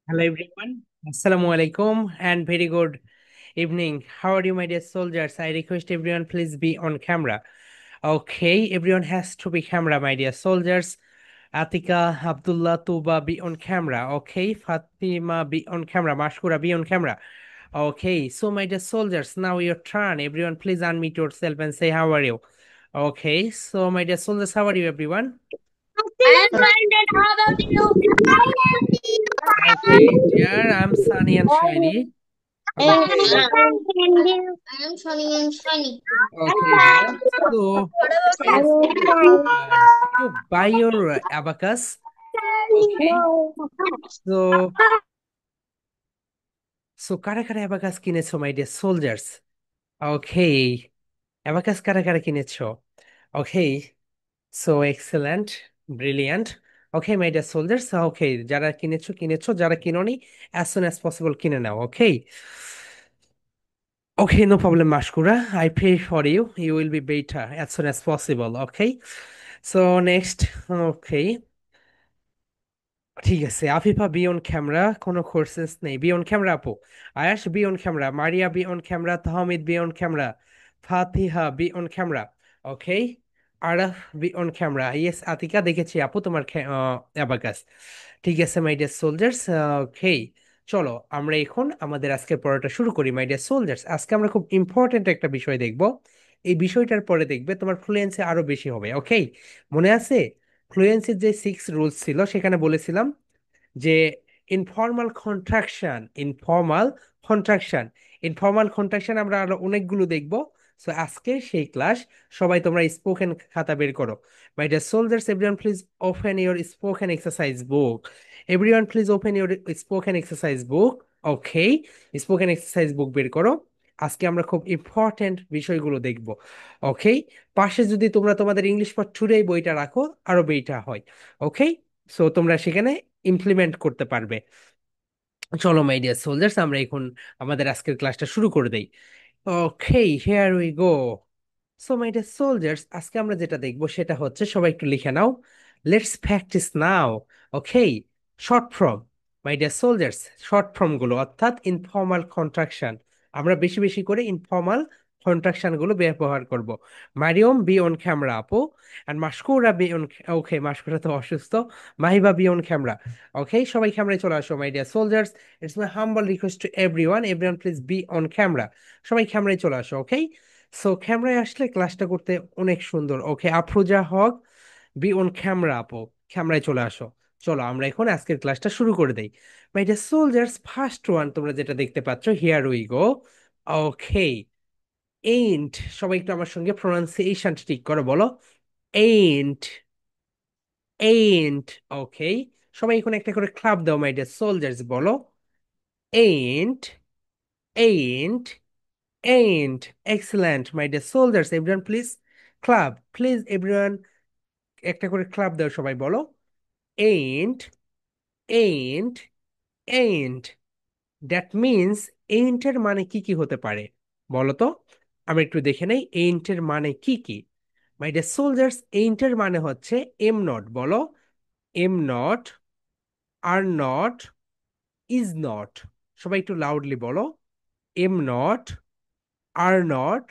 Hello everyone. Assalamu alaikum and very good evening. How are you, my dear soldiers? I request everyone please be on camera. Okay, everyone has to be camera, my dear soldiers. Atika, Abdullah, Tuba, be on camera. Okay, Fatima, be on camera. Mashkura, be on camera. Okay, so my dear soldiers, now your turn. Everyone please unmute yourself and say how are you. Okay, so my dear soldiers, how are you, everyone? I am fine, and how about you? Okay, dear, I'm Sunny and Shiny. Okay. I am funny and shiny. Okay, dear. So, What about my dear you? soldiers, did you buy your abacus? Okay. So, কারা কারা abacus কিনেছো, my dear soldiers? Okay. Abacus কারা কারা কিনেছো? Okay. So, excellent. Brilliant. Okay, my dear soldiers. Okay, যারা কিনেছো কিনেছো, যারা কিনোনি as soon as possible কিনে নাও. Okay. Okay, no problem, Mashkura. I pray for you. You will be better as soon as possible. Okay. So next, okay. ঠিক আছে, Afifa be on camera, কোনো courses নেই, be on camera আপু। Ayash be on camera, Maria be on camera, Tahmid be on camera, Fatiha be on camera. Okay, Araf be on camera. Yes Atika, দেখেছি আপু তোমার abacus. ঠিক আছে মাই ডিয়ার সোলজার্স। ওকে, চলো আমরা এখন আমাদের আজকের পড়াটা শুরু করি মাই ডিয়ার সোলজার্স। আজকে আমরা খুব ইম্পর্টেন্ট একটা বিষয় দেখব। এই বিষয়টার পরে দেখবে তোমার ফ্লুয়েন্সি আরো বেশি হবে। ওকে, মনে আছে ফ্লুয়েন্সির যে 6 রুলস ছিল সেখানে বলেছিলাম যে ইনফর্মাল কন্ট্রাকশন আমরা আরো অনেকগুলো দেখবো। সো আজকে সেই ক্লাস। সবাই তোমরা স্পোকেন খাতা বের করো। My dear soldiers, everyone please open your spoken exercise book. Everyone please open your spoken exercise book. Okay, spoken exercise book বের করো। আজকে আমরা খুব ইম্পর্টেন্ট বিষয়গুলো দেখব। ওকে, পাশে যদি তোমরা তোমাদের ইংলিশ ফর টুডে বইটা রাখো আরো বেটা হয়। ওকে, সো তোমরা সেখানে ইমপ্লিমেন্ট করতে পারবে। চলো মাই ডিয়ার সোলজার্স, আমরা এখন আমাদের আজকের ক্লাসটা শুরু করে দেই। Okay, here we go. So my dear soldiers, আজকে আমরা যেটা দেখবো সেটা হচ্ছে, সবাই একটু লিখে নাও, let's practice now. Okay, short form. My dear soldiers, short form গুলো অর্থাৎ ইনফর্মাল কন্ট্রাকশন, আমরা বেশি বেশি করে ইনফর্মাল কন্ট্রাকশন গুলো ব্যবহার করব। মারিয়ম বি অন ক্যামেরা আপু, and Maskura be on. Okay, Maskura তো অসুস্থ। Mahiba be on camera. Okay, সবাই ক্যামেরায় চলে আসো my dear soldiers. It's my humble request to everyone please be on camera. সবাই ক্যামেরায় চলে আসো। ওকে, সো ক্যামেরায় আসলে ক্লাসটা করতে অনেক সুন্দর। ওকে, আফরোজা হক বি অন ক্যামেরা আপু, ক্যামেরায় চলে আসো। চলো আমরা এখন আজকের ক্লাসটা শুরু করে দেই। My dear soldiers, first one তোমরা যেটা দেখতে পাচ্ছ, here we go. Okay, ain't. সবাই একটু আমার সঙ্গে প্রোনাউন্সিয়েশন ঠিক করো, বলো এইন্ট, এইন্ট। ওকে, সবাই এখন একটা করে ক্লাব দাও মাই ডিয়ার সোলজার্স, বলো ain't, ain't, ain't. Excellent, my dear soldiers. Everyone, please clap. Please, everyone, একটা করে ক্লাব দাও, সবাই বলো ain't, ain't, ain't. That means ain't এর মানে কি কি হতে পারে বলো তো। আমরা একটু দেখে নেই ain't এর মানে কি কি। My dear soldiers, ain't এর মানে হচ্ছে am not, বলো am not, are not, is not। সবাই একটু লাউডলি বলো am not, are not,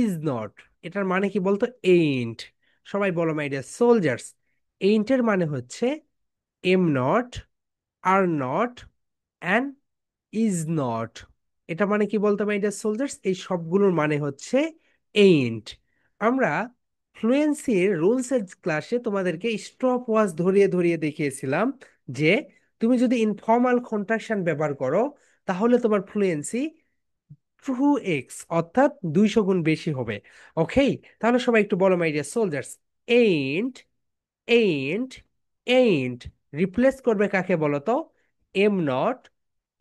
is not. এটার মানে কি বলতো, এইন্ট। সবাই বলো মাই ডিয়ার সোলজার্স, এইন্টের মানে হচ্ছে am not, are not, and is not. এটা মানে কি বলতো মাই ডিয়ার সোলজার্স, এই সবগুলোর মানে হচ্ছে এইন্ট। আমরা ফ্লুয়েন্সির রুলস এর ক্লাসে তোমাদেরকে স্টপ ওয়াচ ধরিয়ে ধরিয়ে দেখিয়েছিলাম যে তুমি যদি ইনফর্মাল কন্ট্রাকশন ব্যবহার করো তাহলে তোমার ফ্লুয়েন্সি 2x অর্থাৎ 200 গুণ বেশি হবে। ওকে, তাহলে সবাই একটু বলো my dear soldiers, ain't, ain't, ain't replace করবে কাকে বলো তো, am not,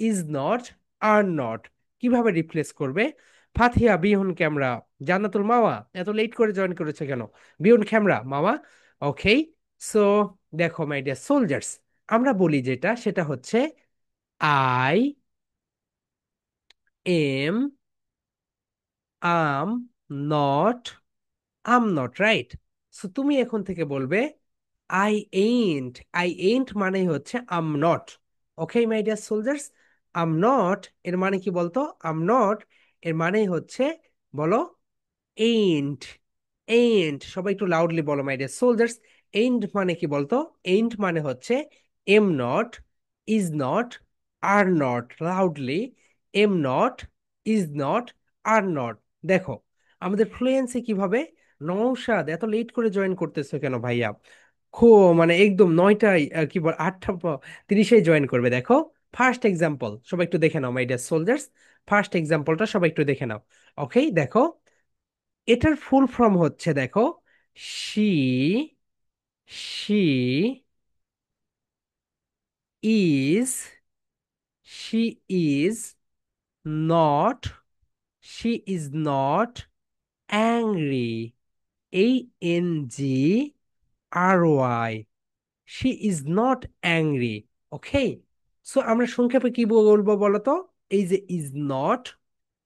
is not, are not. কিভাবে রিপ্লেস করবে? ফাতিহা বিহুন ক্যামেরা, জান্নাতুল মাওয়া এত লেট করে জয়েন করেছে কেন? বিহুন ক্যামেরা মাওয়া। ওকে, সো দেখো মাই ডিয়ার সোলজার্স, আমরা বলি যেটা সেটা হচ্ছে I am am not, am not, right? So তুমি এখন থেকে বলবে আই এইন্ট, আই এইন্ট মানে হচ্ছে am not. Okay my dear soldiers, am not এর মানে কি বলতো? আম নট এর মানেই হচ্ছে, বলো, এইন্ট। এইন্ট, সবাই একটু লাউডলি বলো মাই ডিয়ার সোলজার্স। এইন্ট মানে কি বলতো? এইন্ট মানে হচ্ছে M not, is not, are not. Loudly, M not, is not, are not. দেখো আমাদের ফ্লুয়েন্সি কিভাবে। নৌশাদ, এত লেট করে জয়েন করতেছো কেন ভাইয়া? মানে একদম 9টায়, কি বল, 8টা 30-এ জয়েন করবে। দেখো ফার্স্ট এক্সাম্পল সবাই একটু দেখে নাও মাই ডিয়ার সোলজার্স। ফার্স্ট এক্সাম্পলটা সবাই একটু দেখে নাও। ওকে দেখো, এটার ফুল ফর্ম হচ্ছে, দেখো, she she is she is not she is not angry, ANGRY। She is not angry. Okay, so আমরা সংক্ষেপে কি বলবো বলো তো? এই যে ইজ নট,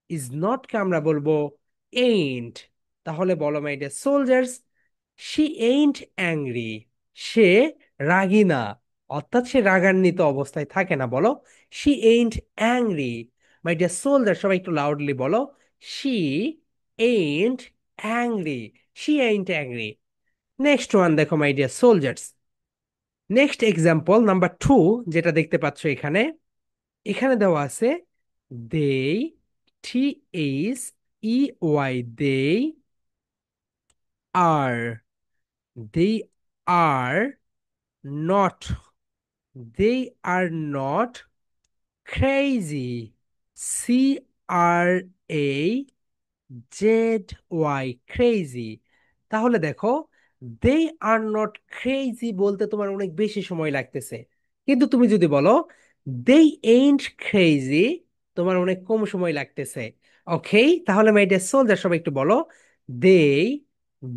ইজ নটকে আমরা বলবো এইন্ট। তাহলে বলো my dear soldiers, she ain't angry. সে রাগী না, অর্থাৎ সে রাগান্বিত অবস্থায় থাকে না। বলো, she ain't angry. My dear soldier, সবাই একটু লাউডলি বলো, she ain't angry. She ain't angry. Next one দেখো my dear soldiers. Next example number 2, যেটা দেখতে পাচ্ছ এখানে, এখানে দেওয়া আছে they, THEY, they are, they are not, they are not crazy, CRAZY, crazy। তাহলে দেখো, they are not crazy বলতে তোমার অনেক বেশি সময় লাগতেছে, কিন্তু তুমি যদি বলো they ain't crazy, তোমার অনেক কম সময় লাগতেছে। ওকে, তাহলে মাই ডিয়ার সোলজার, সবাই একটু বলো, they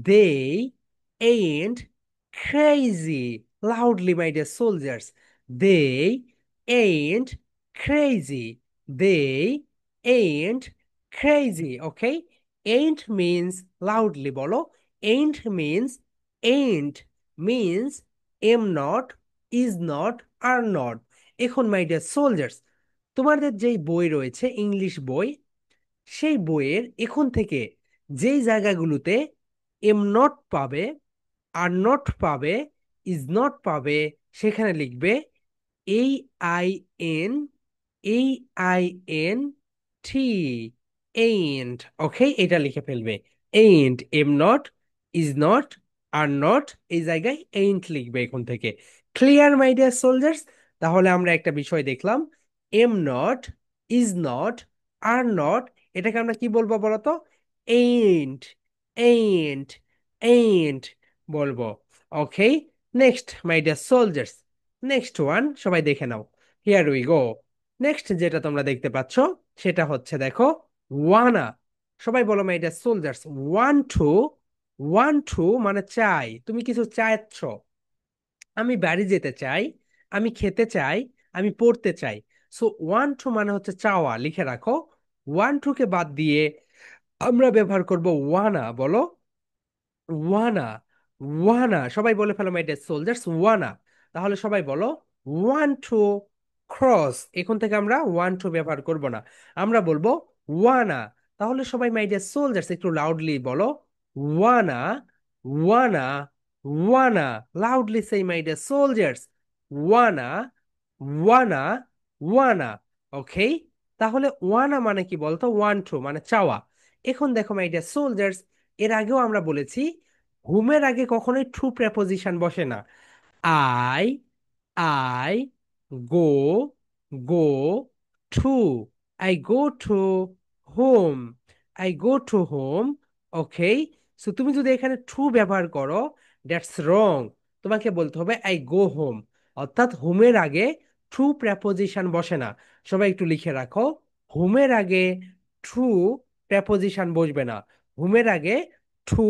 they ain't crazy। Loudly my dear soldiers, they ain't crazy, they ain't crazy। Okay, ain't means, loudly বলো, ain't means, ain't means am not, is not, are not। এখন মাই ডিয়ার সোলজার্স, তোমাদের যেই বই রয়েছে English বই, সেই বইয়ের এখন থেকে যেই জায়গাগুলোতে এম নট পাবে, আর নট পাবে, ইজ নট পাবে, সেখানে লিখবে AIN, AINT, ain't। ওকে, এটা লিখে ফেলবে। ain't, am not, is not, are not, এই জায়গায় ain't লিখবে এখন থেকে। Clear my dear soldiers? তাহলে আমরা একটা বিষয় দেখলাম, am not, is not, are not, এটাকে আমরা কি বলবো বলতো? ain't, ain't, ain't বলবো। Okay, next my dear soldiers, next one সবাই দেখে নাও। Here we go. নেক্সট যেটা তোমরা দেখতে পাচ্ছ সেটা হচ্ছে, দেখো, ওয়ানা। সবাই বলো my dear soldiers, want to. Want to মানে চাই, তুমি কিছু চাইছো। আমি বাড়ি যেতে চাই, আমি খেতে চাই, আমি পড়তে চাই। সো ওয়ান টু মানে হচ্ছে চাওয়া, লিখে রাখো। ওয়ান টু কে বাদ দিয়ে আমরা ব্যবহার করব ওয়ানা। বলো, ওয়ানা। ওয়ানা, সবাই বলে ফেলো মাই ডিয়ার সোলজার্স, ওয়ানা। তাহলে সবাই বলো, ওয়ান টু ক্রস। এখন থেকে আমরা ওয়ান টু ব্যবহার করব না, আমরা বলবো ওয়ানা। তাহলে সবাই মাই ডিয়ার সোলজার্স একটু লাউডলি বলো, ওয়ানা, ওয়ানা, ওয়ানা। লাউডলি সেই মাই ডিয়ার সোলজার্স, ওয়ানা, ওয়ানা, ওয়ানা। ওকে, তাহলে ওয়ানা মানে কি বলতো? ওয়ান টু মানে চাওয়া। এখন দেখো মাই ডিয়ার সোলজার্স, এর আগেও আমরা বলেছি হুমের আগে কখনোই ট্রু প্রেপোজিশন বসে না। I, I go, go to, I go to home, I go to home. Okay, so তুমি যদি এখানে ট্রু ব্যবহার করো, দ্যাটস রং। তোমাকে বলতে হবে আই গো হোম, অর্থাৎ হোমের আগে ট্রু প্রেপোজিশন বসে না। সবাই একটু লিখে রাখো, হোমের আগে ট্রু প্রেপোজিশন বসবে না, হোমের আগে ট্রু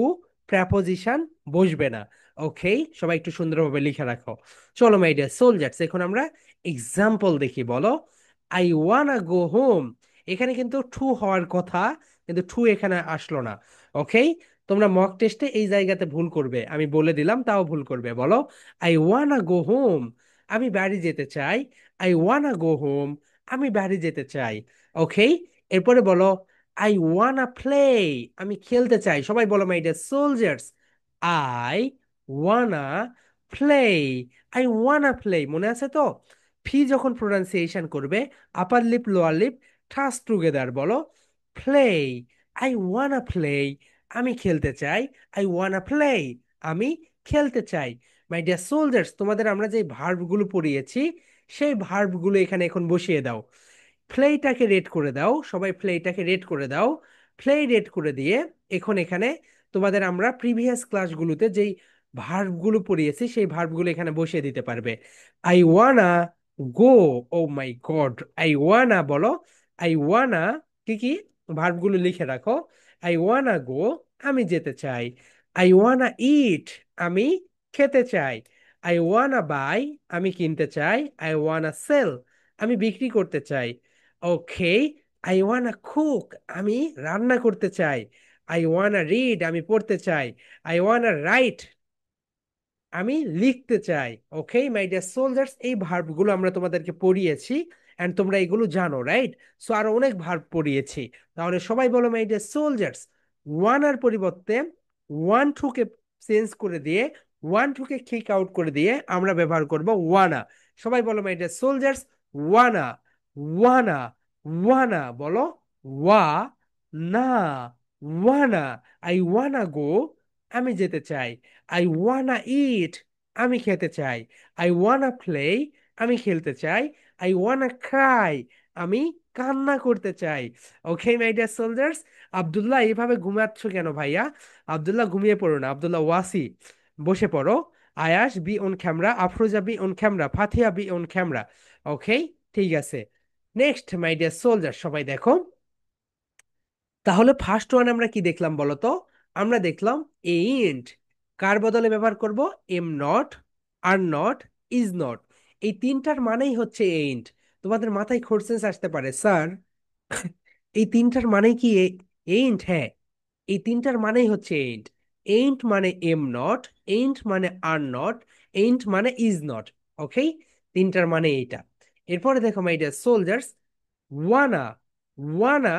প্রেপোজিশন বসবে না। ওকে, সবাই একটু সুন্দরভাবে লিখে রাখো। চলো মাই ডিয়ার সোলজার্স, এখন আমরা এক্সাম্পল দেখি। বলো, আই ওয়ানা গো হোম। এখানে কিন্তু ট্রু হওয়ার কথা, কিন্তু ট্রু এখানে আসলো না। ওকে, তোমরা মক টেস্টে এই জায়গাতে ভুল করবে, আমি বলে দিলাম, তাও ভুল করবে। বলো, আই ওয়ানা গো হোম। আমি বাড়ি যেতে চাই। আই ওয়ানা গো হোম, আমি বাড়ি যেতে চাই। ওকে, এরপরে বলো আই ওয়ানা প্লে, আমি খেলতে চাই। সবাই বলো my dear soldiers, I wanna play, I wanna play. মনে আছে তো? ফি যখন প্রোনাউন্সিয়েশন করবে, upper lip lower lip trust together বলো প্লে, আই ওয়ানা প্লে, আমি খেলতে চাই। আই ওয়ানা প্লে, আমি খেলতে চাই। মাই ডিয়ার সোলজার্স, তোমাদের আমরা যে ভার্বগুলো পড়িয়েছি সেই ভার্বগুলো এখানে এখন বসিয়ে দাও। প্লেটাকে রেড করে দাও, সবাই প্লেটাকে রেড করে দাও। প্লে রেড করে দিয়ে এখন এখানে তোমাদের আমরা প্রিভিয়াস ক্লাসগুলোতে যেই ভার্বগুলো পড়িয়েছি সেই ভার্বগুলো এখানে বসিয়ে দিতে পারবে। I wanna go, oh my God, I wanna বলো, আই ওয়ানা কি কি ভার্বগুলো লিখে রাখো। আই ওয়ানা গো, আমি যেতে চাই। আই ওয়ানা ইট, আমি খেতে চাই। আই ওয়ানা বাই, আমি কিনতে চাই। আই ওয়ানা সেল, আমি বিক্রি করতে চাই। ওকে, আই ওয়ানা কুক, আমি রান্না করতে চাই। আই ওয়ানা রিড, আমি পড়তে চাই। আই ওয়ানা রাইট, আমি লিখতে চাই। ওকে মাই ডিয়ার সোলজার্স, এই ভার্বগুলো আমরা তোমাদেরকে পড়িয়েছি এন্ড তোমরা এগুলো জানো, রাইট? সো আরো অনেক ভার্ব পড়িয়েছি। তাহলে সবাই বলো মাই ডিয়ার সোলজার্স, ওয়ান আর পরিবর্তে ওয়ান টু কে চেঞ্জ করে দিয়ে, one to K kick out করে দিয়ে আমরা ব্যবহার করব ওয়ানা। সবাই বলো মাই ডিয়ার সোলজার্স, ওয়ানা, ওয়ানা, ওয়ানা বলো, ওয়া না, ওয়ানা। আই ওয়ানা গো, আমি যেতে চাই। আই ওয়ানা ইট, আমি খেতে চাই। আই ওয়ানা প্লে, আমি খেলতে চাই। আই ওয়ানা ক্রাই, আমি কান্না করতে চাই। Okay my dear soldiers, Abdullah এইভাবে ঘুমাচ্ছ কেন ভাইয়া? আব্দুল্লাহ ঘুমিয়ে পড়ো না, আব্দুল্লাহ ওয়াসি বসে পড়ো। Ayas be on camera, Afroza be on camera, Fatiha be on camera. Okay, ঠিক আছে। নেক্সট মাই ডিয়ার সোলজার, সবাই দেখো। তাহলে ফার্স্ট ওয়ান আমরা কি দেখলাম বলো তো? আমরা দেখলাম এইন্ট কার বদলে ব্যবহার করব? Am not, are not, is not. এই তিনটার মানেই হচ্ছে এইন্ট। তোমাদের মাথায় কোশ্চেন আসতে পারে, স্যার এই তিনটার মানে কি এইন্ট? হ্যাঁ, এই তিনটার মানেই হচ্ছে এইন্ট। এইন্ট মানে এম নট, এইন্ট মানে আর নট, এইন্ট মানে ইজ নট। ওকে, তিনটার মানে এইটা। এরপরে দেখো my dear soldiers, wanna, wanna,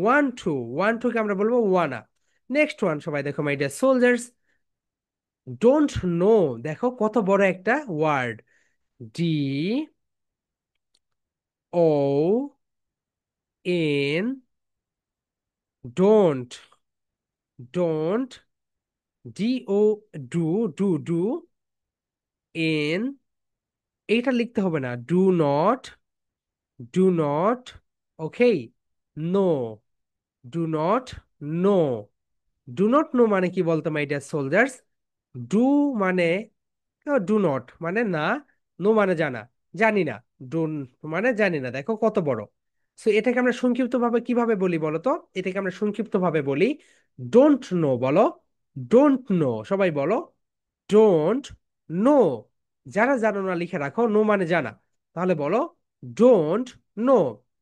want to, want to কে আমরা বলবো ওয়ানা। নেক্সট ওয়ান সবাই দেখো my dear soldiers, don't know. দেখো কত বড় একটা word, D O N, don't, don't, D O, do, do do, N, এইটা লিখতে হবে না, do not, do not. Okay, no, do not know. Do not know মানে কি বলতো মাই ডিয়ার সোলজার্স? ডু মানে ডু নট মানে না, নো মানে জানা, জানি না। ডোন মানে জানি না, দেখো কত বড়। সো এটাকে আমরা সংক্ষিপ্ত ভাবে কিভাবে বলি বলো তো? এটাকে আমরা সংক্ষিপ্ত ভাবে বলি ডোন্ট নো বলো, ডোন্ট নো। সবাই বলো ডোন্ট নো। যারা জানো না লিখে রাখো, নো মানে জানা। তাহলে বলো ডোন্ট নো,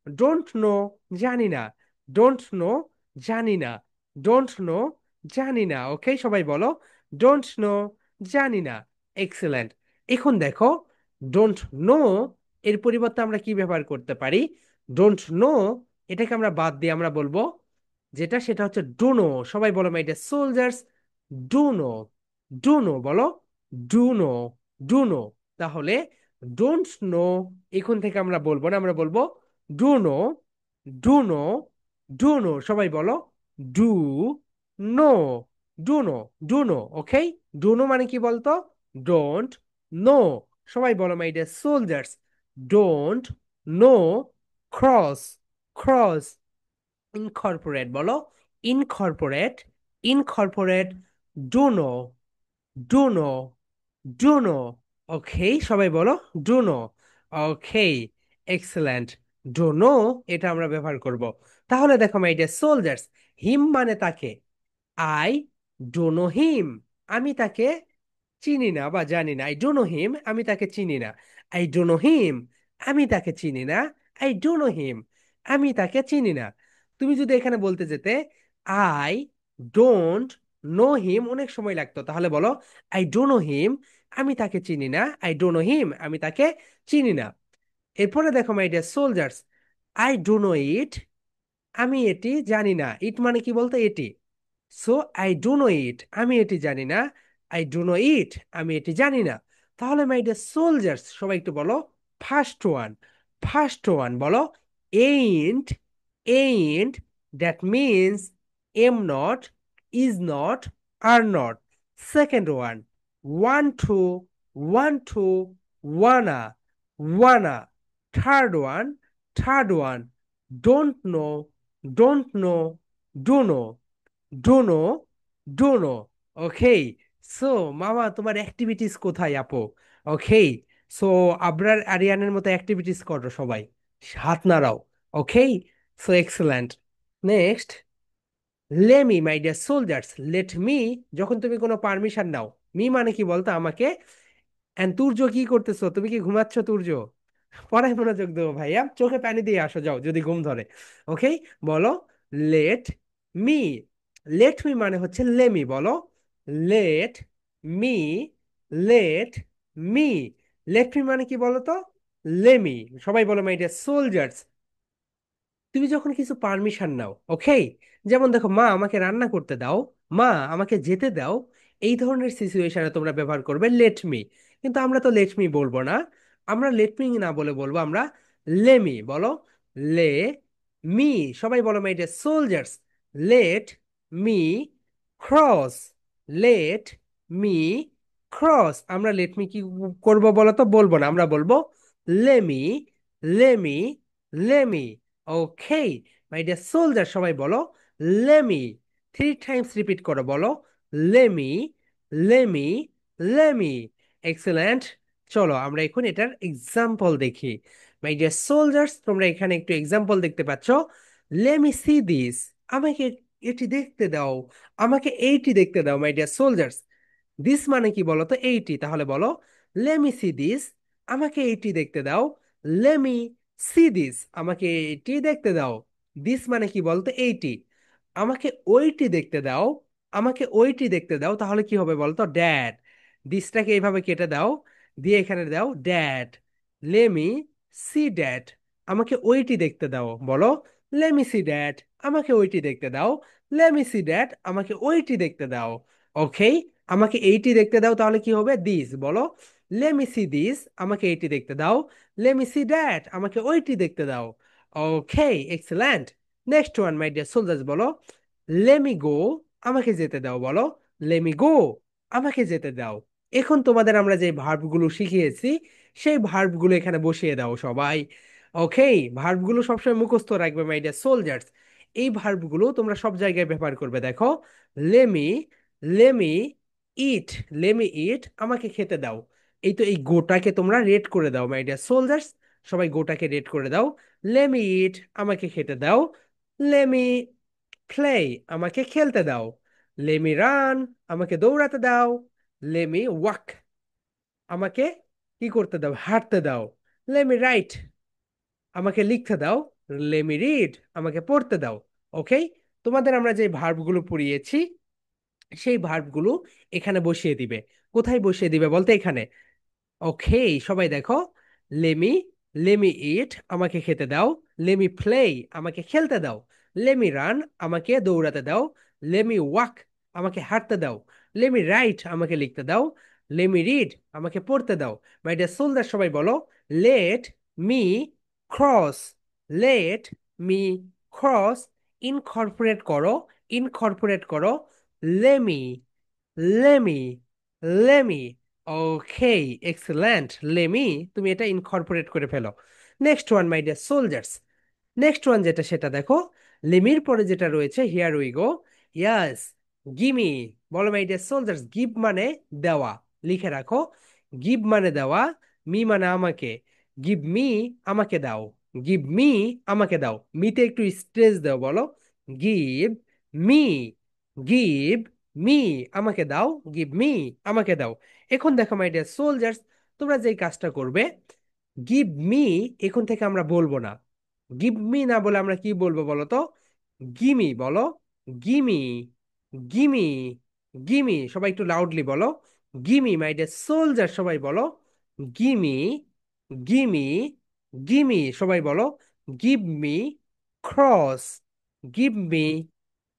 ডোন্ট নো জানি না, ডোন্ট নো জানি না, ডোন্ট নো জানি না। ওকে, সবাই বলো ডোন্ট নো জানি না। এক্সেলেন্ট। এখন দেখো ডোন্ট নো এর পরিবর্তে আমরা কি ব্যবহার করতে পারি? ডোন্ট নো এটাকে আমরা বাদ দিয়ে আমরা বলবো যেটা, সেটা হচ্ছে ডুনো। সবাই বলো মাই ডিয়ার সোলজার্স, ডুনো, ডুনো বলো, ডুনো, ডুনো। তাহলে ডোন্ট নো এখন থেকে আমরা বলবো না, আমরা বলবো ডুনো, ডুনো, ডুনো। সবাই বলো ডু নো, ডুনো, ডুনো। ওকে, ডুনো মানে কি বলতো? Don't know. সবাই বলো my dear soldiers, don't know, cross, cross. Incorporate বলো, incorporate, incorporate, dunno, dunno, dunno. Okay, সবাই বলো ডুনো। ওকে, এক্সেলেন্ট। ডুনো এটা আমরা ব্যবহার করব। তাহলে দেখো মাই ডিয়ার সোলজার্স, হিম মানে তাকে, আই ডোনো হিম, আমি তাকে চিনি না বা জানি না। আই ডোনো হিম, আমি তাকে চিনি না। আই ডোনো হিম, আমি তাকে চিনি না। আই ডোনো হিম, আমি তাকে চিনি না। তুমি যদি এখানে বলতে যেতে আই ডোন্ট নো হিম, অনেক সময় লাগতো। তাহলে বলো আই ডোন্ট নো হিম, আমি তাকে চিনি না, আই ডোন্ট নো হিম, আমি তাকে চিনি না। এরপরে দেখো my dear soldiers, I don't know it, আমি এটি জানি না। ইট মানে কি বলতো, এটি। So I don't know it, আমি এটি জানি না। আই ডোন্ট নো ইট, আমি এটি জানি না। তাহলে মাই ডিয়ার সোলজার্স সবাই একটু বলো, ফার্স্ট ওয়ান, ফার্স্ট ওয়ান বলো, ain't, ain't, that means am not, is not, are not. Second one, want to, want to, wanna, wanna. Third one, third one, don't know, don't know, dunno, dunno, dunno. Okay, so মামা তোমার activities কোথায় আপু? ওকে, so Abrar আরিয়ানের মতো activities করো সবাই, হাত নাড়াও। Okay, so excellent. Next, lemme my dear soldiers, let me, যখন তুমি কোনো পারমিশন নাও, মি মানে কি বলতো, আমাকে। এন্ড তুর্য কি করতেছো, তুমি কি ঘুমাচ্ছ তুর্য? পড়ায় মনোযোগ দেবো ভাইয়া, চোখে পানি দিয়ে আসো যাও যদি ঘুম ধরে। ওকে, বলো, লেট মি। লেট মি মানে হচ্ছে লেমি, বলো, let me, let me. Let me মানে কি বলো তো, লেমি। সবাই বলো মাই ডিয়ার সোলজার্স, তুমি যখন কিছু পারমিশন নাও, ওকে, যেমন দেখো, মা আমাকে রান্না করতে দাও, মা আমাকে যেতে দাও, এই ধরনের সিচুয়েশনে তোমরা ব্যবহার করবে লেট মি। কিন্তু আমরা তো লেট মি বলবো না, আমরা লেট মি না বলে বলবো আমরা লেমি, বলো, লে মি। সবাই বলো my dear soldiers, let me cross, let me cross. আমরা লেট মি কি করবো বলো তো, বলবো না, আমরা বলবো lemme, lemme, lemme. Okay, my dear soldier সবাই বলো, লেমি। থ্রি টাইমস রিপিট করো, বলো, লেমি, লেমি, লেমি। এক্সেলেন্ট। চলো আমরা এখন এটার এক্সাম্পল দেখি। মাই ডিয়ার সোলজার্স, তোমরা এখানে একটু এক্সাম্পল দেখতে পাচ্ছ। লেমি সি দিস, আমাকে এটি দেখতে দাও, আমাকে এইটি দেখতে দাও। মাই ডিয়ার সোলজার্স, দিস মানে কি বলো তো, এইটি। তাহলে বলো, লেমি সি দিস, আমাকে এইটি দেখতে দাও। লেমি সি দিস, আমাকে এইটি দেখতে দাও। দিস মানে কি বলতো, এইটি। আমাকে ওইটি দেখতে দাও, আমাকে ওইটি দেখতে দাও। তাহলে কি হবে বলতো, ড্যাড। দিসটাকে এইভাবে কেটে দাও, দিয়ে এখানে দাও ড্যাড। লেমি সি ড্যাড, আমাকে ওইটি দেখতে দাও, বলো, লেমি সি ড্যাড, আমাকে ওইটি দেখতে দাও। লেমি সি ড্যাড, আমাকে ওইটি দেখতে দাও। ওকে, আমাকে এইটি দেখতে দাও, তাহলে কি হবে, দিস, বলো, লেমি সি দিস, আমাকে এইটি দেখতে দাও। লেমি সি ড্যাড, আমাকে ওইটি দেখতে দাও। Okay, excellent. Next one my dear soldiers, বলো, লেমি গো, আমাকে যেতে দাও, বলো, লেমি গো, আমাকে যেতে দাও। এখন তোমাদের আমরা যে ভার্বগুলো শিখিয়েছি, সেই ভার্বগুলো এখানে বসিয়ে দাও সবাই। ওকে, ভার্বগুলো সবসময় মুখস্থ রাখবে মাই ডিয়ার সোলজার্স। এই ভার্বগুলো তোমরা সব জায়গায় ব্যবহার করবে, দেখো, লেমি, লেমি ইট, লেমি ইট, আমাকে খেতে দাও। এই তো, এই গোটাকে তোমরা রেড করে দাও মাই ডিয়ার সোলজার্স, সবাই গোটাকে রেড করে দাও। লেমি ইট, আমাকে খেতে দাও। লেমি প্লে, আমাকে খেলতে দাও। লেমি রান, আমাকে দৌড়াতে দাও। লেমি ওয়াক, আমাকে কি করতে দাও, হাঁটতে দাও। লেমি রাইট, আমাকে লিখতে দাও। লেমি রিড, আমাকে পড়তে দাও। ওকে, তোমাদের আমরা যে ভার্বগুলো পড়িয়েছি, সেই ভার্বগুলো এখানে বসিয়ে দিবে। কোথায় বসিয়ে দিবে বলতে, এখানে। ওকে, সবাই দেখো, লেমি, লেমি ইট, আমাকে খেতে দাও। লেমি প্লে, আমাকে খেলতে দাও। লেমি রান, আমাকে দৌড়াতে দাও। লেমি ওয়াক, আমাকে হাঁটতে দাও। লেমি রাইট, আমাকে লিখতে দাও। লেমি রিড, আমাকে পড়তে দাও। মাই ডিয়ার সোলজার সবাই বলো, let me cross, let me cross. Incorporate করো, ইনকর্পোরেট করো, lemme, lemme, lemme. Okay, excellent, lemme, তুমি এটা ইনকর্পোরেট করে ফেলো। Next one my dear soldiers, next one যেটা সেটা দেখো, লেমির পরে যেটা রয়েছে, here we go. Yes, gimme, বলো মাই ডিয়ার সোলজার্স, গিভ মানে দেওয়া, লিখে রাখো। গিভ মানে দেওয়া, মি মানে আমাকে। গিভ মি, আমাকে দাও। গিভ মি, আমাকে দাও। মিতে একটু স্ট্রেস দাও, বলো, গিভ মি, গিভ মি, আমাকে দাও। গিভ মি, আমাকে দাও। এখন দেখো মাই ডিয়ার সোলজার্স, তোমরা যেই কাজটা করবে, গিভ মি এখন থেকে আমরা বলবো না। গিভ মি না বলে আমরা কি বলবো বলো তো, গিমি, বলো, গিমি, গিমি, গিমি। সবাই একটু লাউডলি বলো, গিমি মাই ডিয়ার সোলজার, সবাই বলো গিমি, গিমি, গিমি, সবাই বলো give me cross, give me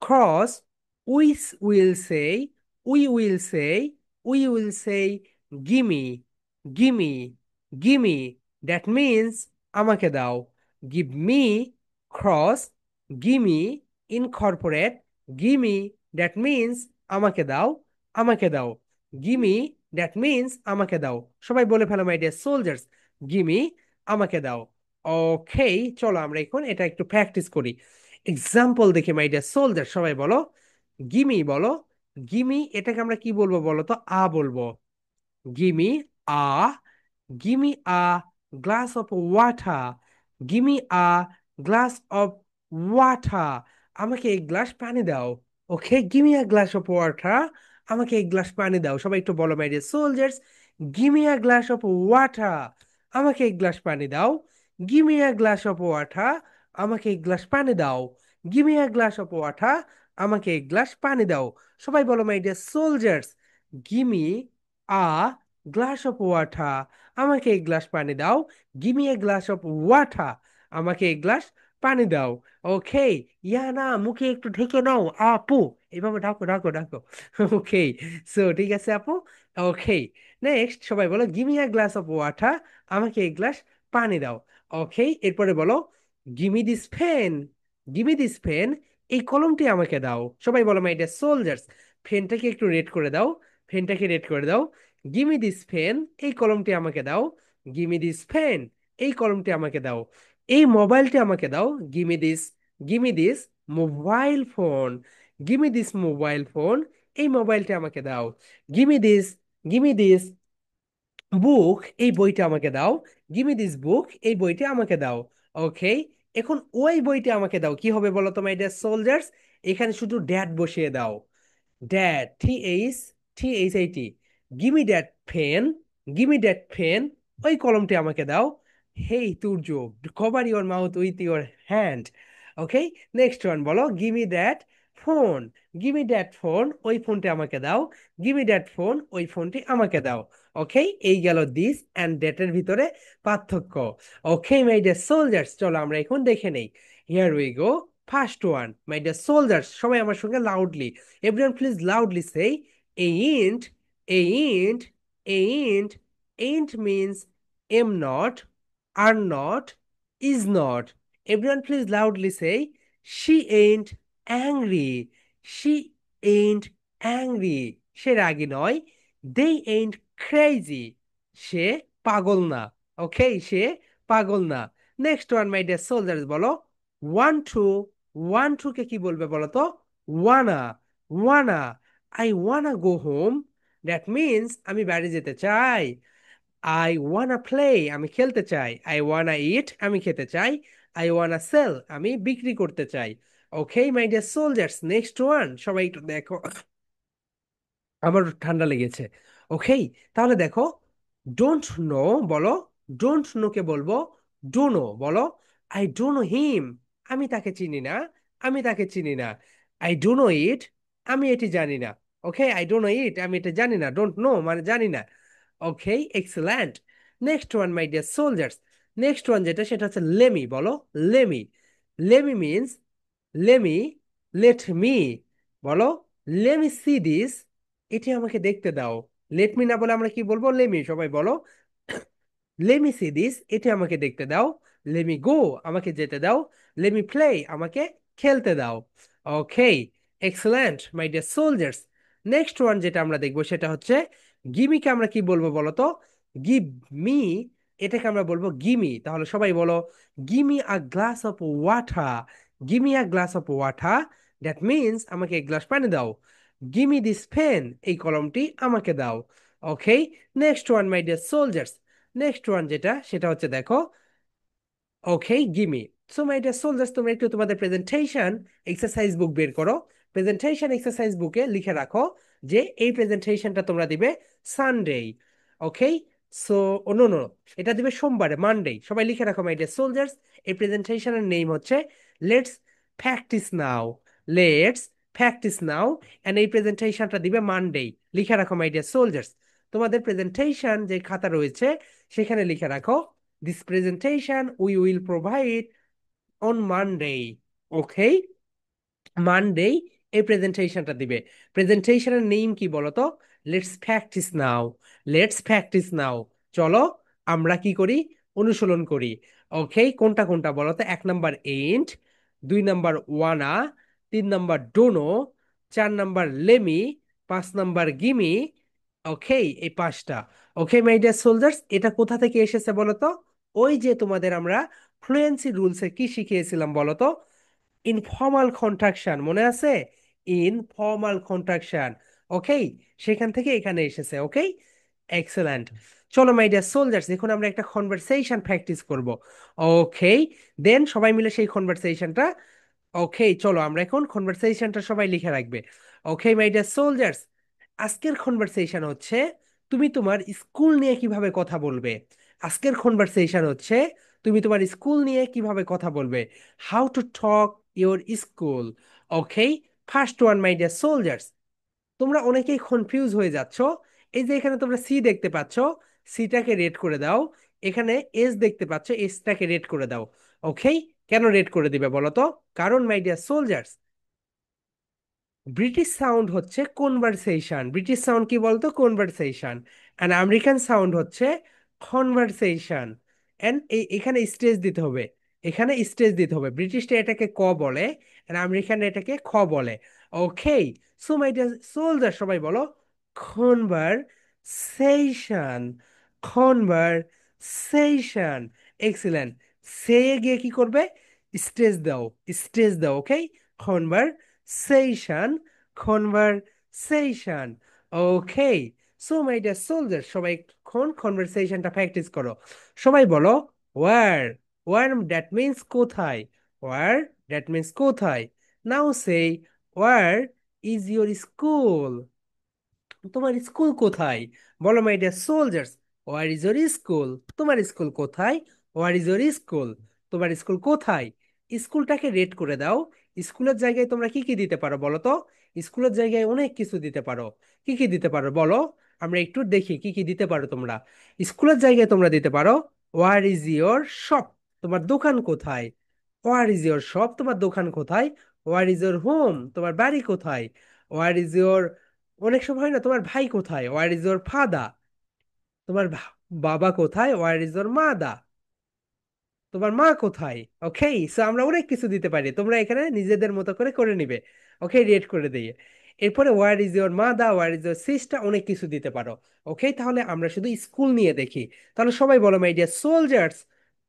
cross, we will say, we will say, we will say gimme, gimme, gimme, that means আমাকে দাও। Give me cross, gimme incorporate, gimme that means আমাকে দাও, আমাকে দাও। Gimme that means আমাকে দাও, সবাই বলে ফেলো মাই ডিয়ার সোলজার্স, গিমি আমাকে দাও। ওকে, চলো আমরা এখন এটা একটু প্র্যাকটিস করি। এক্সাম্পল দেখি মাই ডিয়ার সোলজার, সবাই বলো গিমি, বলো গিমি, এটাকে আমরা কি বলবো বলো তো, বলবো। Gimme a, gimme a glass of water, gimme a glass of water, আমাকে এক গ্লাস পানি দাও। Okay, gimme a glass of water, আমাকে এক গ্লাস পানি দাও, সবাই একটু বলো my dear soldiers, gimme a glass of water, আমাকে এক গ্লাস পানি দাও। Gimme a glass of water, আমাকে এক গ্লাস পানি দাও। Gimme a glass of water, আমাকে এক গ্লাস পানি দাও। সবাই বলো my dear soldiers, gimme a glass of water, আমাকে এক গ্লাস পানি দাও। Gimme a glass of water, আমাকে এক গ্লাস পানি দাও। ওকে, ইয়া না, মুখে একটু ঢেকে নাও আপু, এইভাবে ডাকো ডাকো ডাকো। ওকে, সো ঠিক আছে আপু। ওকে, নেক্সট সবাই বলো gimme a glass of water, আমাকে এক গ্লাস পানি দাও। ওকে, এরপরে বলো gimme this pen, gimme this pen, এই কলমটি আমাকে দাও। সবাই বলো মাই ডিয়ার সোলজার্স, পেনটাকে একটু রেড করে দাও, পেনটাকে রেড করে দাও। গিমি দিস পেন, এই কলমটি আমাকে দাও। গিমি দিস পেন, এই কলমটি আমাকে দাও। এই মোবাইলটি আমাকে দাও। Gimme this mobile phone, gimme this mobile phone, এই মোবাইলটি আমাকে দাও। Gimme this, gimme this book, এই বইটা আমাকে দাও। গিমি দিস বুক, এই বইটা আমাকে দাও। ওকে, এখন ওই বইটা আমাকে দাও কি হবে বলো তো মাই ডিয়ার সোলজার্স, এখানে শুধু ড্যাট বসিয়ে দাও। Dad, THAT, give me that pen, give me that pen, ওই কলমটি আমাকে দাও। Hey Turjo, cover your mouth with your hand. Okay, next one বলো give me that phone, give me that phone, ওই ফোনটি আমাকে দাও। গিভ মি দ্যাট ফোন, ওই ফোনটি আমাকে দাও। ওকে, এই গেল দিস অ্যান্ড দ্যাটের ভিতরে পার্থক্য। ওকে মাই ডিয়ার সোলজার্স, চলো আমরা এখন দেখে নেই। Here we go, first one my dear soldiers, সবাই আমার সঙ্গে loudly, everyone please loudly say ain't, ain't, ain't. Ain't means am not, are not, is not. Everyone please loudly say she ain't angry, she ain't angry, সে রাগী নয়। they ain't crazy, সে পাগল না। ওকে, সে পাগল না। Next one my dear soldiers, বলো want to, want to কে কি বলবে বলো তো, wanna, wanna, I wanna go home, that means আমি বাড়ি যেতে চাই। আই ওয়ানা প্লে, আমি খেলতে চাই। আই ওয়ানা ইট, আমি খেতে চাই। আই ওয়ানা সেল, আমি বিক্রি করতে চাই। Okay my dear soldiers, next one সবাই একটু দেখো, আমার ঠান্ডা লেগেছে। ওকে, তাহলে দেখো ডোন্ট নো, বলো ডোন্ট নো কে বলবো ডোনো, বলো আই ডোন্ট নো হিম, আমি তাকে চিনি না, আমি তাকে চিনি না। আই ডোন্ট নো ইট, আমি এটি জানি না। Okay, I don't know it, আমি এটা জানি না, ডোন্ট নো মানে জানি না। Okay, excellent. Next one my dear soldiers, next one যেটা সেটা হচ্ছে লেমি, বলো lemme, lemme means lemme, let me, বলো লেমি সি দিস, এটি আমাকে দেখতে দাও। লেট মি না বলে আমরা কি বলবো, লেমি, সবাই বলো লেমি সি দিস, এটি আমাকে দেখতে দাও। লেমি গো, আমাকে যেতে দাও। লেমি প্লে, আমাকে খেলতে দাও। Okay, excellent my dear soldiers. Next one যেটা আমরা দেখবো সেটা হচ্ছে গিমিকে আমরা কি বলবো বলো তো, গিভ মি, এটাকে আমরা বলবো গিমি। তাহলে সবাই বলো gimme a glass of water, gimme a glass of water, that means আমাকে এক গ্লাস পানি দাও। গিমি দিস পেন, এই কলমটি আমাকে দাও। Okay, next one my dear soldiers, next one যেটা সেটা হচ্ছে দেখো, okay gimme. So my dear soldiers, তোমরা একটু তোমাদের প্রেজেন্টেশন এক্সারসাইজ বুক বের করো। প্রেজেন্টেশন এক্সারসাইজ বুকে লিখে রাখো যে এই প্রেজেন্টেশনটা তোমরা দিবে সানডে। ওকে, সো ও নো নো, এটা দিবে সোমবারে, মানডে। সবাই লিখে রাখো মাই ডিয়ার সোলজার্স, এই প্রেজেন্টেশনের নেম হচ্ছে let's practice now, let's practice now, and এই প্রেজেন্টেশনটা দিবে মানডে। লিখে রাখো মাই ডিয়ার সোলজার্স। তোমাদের প্রেজেন্টেশন যে খাতা রয়েছে সেখানে লিখে রাখো, this presentation we will provide on Monday. Okay, মানডেই এই প্রেজেন্টেশনটা দিবে। প্রেজেন্টেশনের নেম কি বলো তো? Let's practice now, let's practice now. চলো আমরা কি করি, অনুশীলন করি। ওকে, কোনটা কোনটা বলো তো? 1 number and, 2 number wanna, 3 number dunno, 4 number lemme, 5 number gimme. Okay, এই পাঁচটা। ওকে মাই ডিয়ার সোলজার্স, এটা কোথা থেকে এসেছে বলো তো? ওই যে তোমাদের আমরা ফ্লুয়েন্সি রুলসে কি শিখিয়েছিলাম বলো তো? ইনফর্মাল কন্ট্রাকশন, মনে আছে? Informal contraction. ওকে, সেখান থেকে এখানে এসেছে। ওকে, এক্সেলেন্ট। চলো মাই ডিয়ার সোলজার্স, এখন আমরা একটা কনভারসেশন প্র্যাকটিস করব। ওকে, দেন সবাই মিলে সেই কনভারসেশনটা। ওকে, চলো আমরা এখন কনভারসেশনটা সবাই লিখে রাখবে। ওকে মাই ডিয়ার সোলজার্স, আজকের কনভারসেশন হচ্ছে তুমি তোমার স্কুল নিয়ে কিভাবে কথা বলবে। আজকের কনভারসেশন হচ্ছে তুমি তোমার স্কুল নিয়ে কিভাবে কথা বলবে। How to talk your school. Okay, first one my dear soldiers, তোমরা অনেকেই কনফিউজ হয়ে যাচ্ছ। এই যে এখানে তোমরা সি দেখতে পাচ্ছ, সিটাকে রেড করে দাও। এখানে এস দেখতে পাচ্ছ, এসটাকে রেড করে দাও। ওকে, কেন রেড করে দিবে বলো তো? কারণ my dear soldiers, British sound হচ্ছে কনভারসেশন। ব্রিটিশ সাউন্ড কি বলতো? কনভারসেশন। অ্যান্ড আমেরিকান সাউন্ড হচ্ছে কনভারসেশন। অ্যান্ড এখানে স্টেজ দিতে হবে, এখানে স্টেজ দিতে হবে। ব্রিটিশটা এটাকে ক বলে, অ্যান্ড আমেরিকান এটাকে খ বলে। ওকে, সো মাই ডিয়ার সোলজার, সবাই বলো কনভারসেশন, কনভারসেশন। এক্সিলেন্ট। সে গিয়ে কি করবে? স্টেজ দাও, স্টেজ দাও। ওকে, conversation, conversation. Okay, so my dear soldiers, সবাই এখন কনভারসেশনটা প্র্যাকটিস করো। সবাই বলো where, where that means কোথায়, where that means কোথায়। Now say where is your school, তোমার স্কুল কোথায়? বলো my dear soldiers, where is your school, তোমার স্কুল কোথায়? ওয়ার ইজ ইউর স্কুল, তোমার স্কুল কোথায়? স্কুলটাকে রেট করে দাও। স্কুলের জায়গায় তোমরা কি কি দিতে পারো বলো তো? স্কুলের জায়গায় অনেক কিছু দিতে পারো। কি কি দিতে পারো বলো? আমরা একটু দেখি কি কি দিতে পারো তোমরা। স্কুলের জায়গায় তোমরা দিতে পারো ওয়ার ইজ ইয়োর শপ, তোমার দোকান কোথায়? ওয়ার ইজ ইয়োর শপ, তোমার দোকান কোথায়? ওয়ার ইজ ইয়োর হোম, তোমার বাড়ি কোথায়? ওয়ার ইজ ইয়োর, অনেক সময় হয় না, তোমার ভাই কোথায়? ওয়ার ইজ ইয়োর ফাদা, তোমার বাবা কোথায়? ওয়ার ইজ ইয়োর মাদা, তোমার মা কোথায়? ওকে, সো আমরা অনেক কিছু দিতে পারি, তোমরা এখানে নিজেদের মতো করে করে নিবে। ওকে, রেড করে দিয়ে এরপরে ওয়ার ইজ ইয়োর মাদা, ওয়ার ইজ ইয়োর সিস্টার, অনেক কিছু দিতে পারো। ওকে, তাহলে আমরা শুধু স্কুল নিয়ে দেখি। তাহলে সবাই বলো my dear soldiers,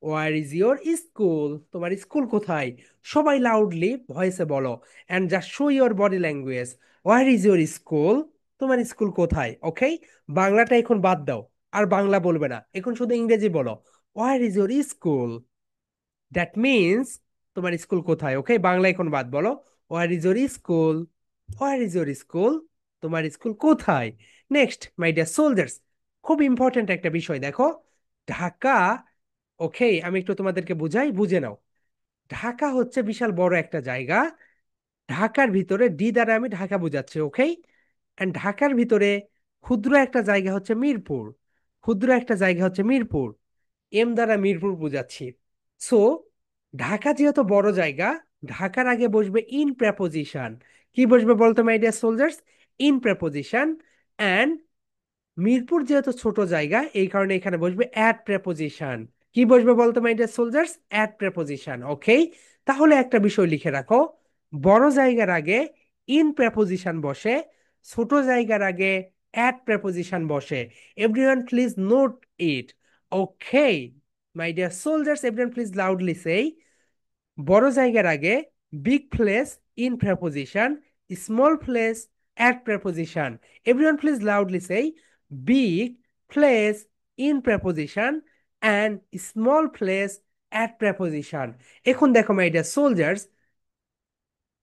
where is your school, তোমার স্কুল কোথায়? সবাই লাউডলি ভয়েসে বলো, and just show your body language. Where is your school, তোমার স্কুল কোথায়? ওকে, বাংলাটা এখন বাদ দাও, আর বাংলা বলবে না, এখন শুধু ইংরেজি বলো। Where is your school, that means তোমার স্কুল কোথায়। ওকে, বাংলা এখন বাদ, বলো where is your school, where is your school, তোমার স্কুল কোথায়। নেক্সট মাই ডিয়ার সোলজার্স, খুব ইম্পর্ট্যান্ট একটা বিষয় দেখো, ঢাকা। ওকে, আমি একটু তোমাদেরকে বুঝাই, বুঝে নাও। ঢাকা হচ্ছে বিশাল বড় একটা জায়গা। ঢাকার ভিতরে, ডি দ্বারা আমি ঢাকা বুঝাচ্ছি। ওকে, এন্ড ঢাকার ভিতরে ক্ষুদ্র একটা জায়গা হচ্ছে মিরপুর, ক্ষুদ্র একটা জায়গা হচ্ছে মিরপুর, এম দ্বারা মিরপুর বুঝাচ্ছি। সো ঢাকা যেহেতু বড় জায়গা, ঢাকার আগে বসবে ইন প্রেপোজিশন। কি বসবে বলতো my dear soldiers? In preposition. And Mirpur যেহেতু ছোট জায়গা, এই কারণে এখানে বসবে অ্যাট প্রেপোজিশন। কি বসবে বলতো my dear soldiers? At preposition. Okay, তাহলে একটা বিষয় লিখে রাখো, বড় জায়গার আগে ইন প্রেপোজিশন বসে, ছোট জায়গার আগে অ্যাট প্রেপোজিশন বসে। Everyone please note it. Okay my dear soldiers, everyone please loudly say, বড় জায়গার আগে big place in preposition, small place at preposition. Everyone please loudly say, big place in preposition and small place at preposition. এখন দেখো my dear soldiers,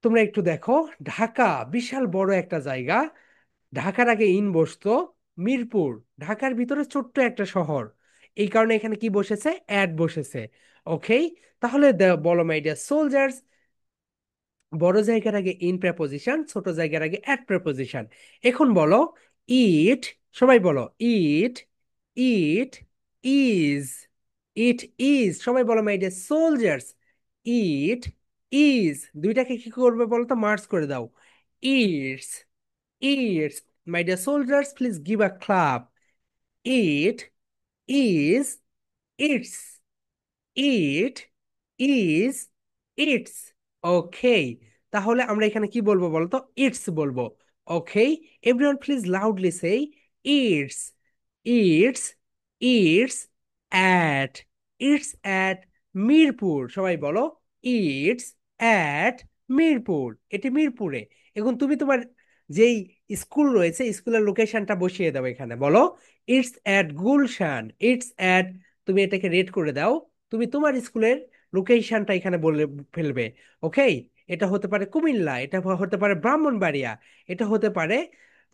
তোমরা একটু দেখো, ঢাকা বিশাল বড় একটা জায়গা, ঢাকার আগে ইন বসতো। মিরপুর ঢাকার ভিতরে ছোট্ট একটা শহর, এই কারণে এখানে কি বসেছে? অ্যাড বসেছে। ওকে, তাহলে বলো মাই ডিয়ার সোলজার্স, বড় জায়গার আগে ইন প্রেপোজিশন, ছোট জায়গার আগে অ্যাট প্রেপোজিশন। এখন বলো ইট সবাই বলো ইট, ইট ইজ, ইট ইজ। সবাই বলো my dear soldiers, it is. দুইটাকে কি করবে বলো তো, মার্চ করে দাও। It's, it's. My dear soldiers, please give a clap. It is, it's, it is, it's. Okay, তাহলে আমরা এখানে কি বলবো বলতো, ইটস বলবো। Okay, everyone please loudly say it's, it's, it's at, it's at Mirpur. সবাই বলো ইটস অ্যাট মিরপুর, এটি মিরপুরে। এখন তুমি তোমার যেই স্কুল রয়েছে স্কুলের লোকেশনটা বসিয়ে দাও এখানে, বলো it's at Gulshan, it's at, তুমি এটাকে রেট করে দাও। তুমি তোমার স্কুলের লোকেশনটা এখানে বলে ফেলবে। ওকে, এটা হতে পারে কুমিল্লা, এটা হতে পারে ব্রাহ্মণবাড়িয়া, এটা হতে পারে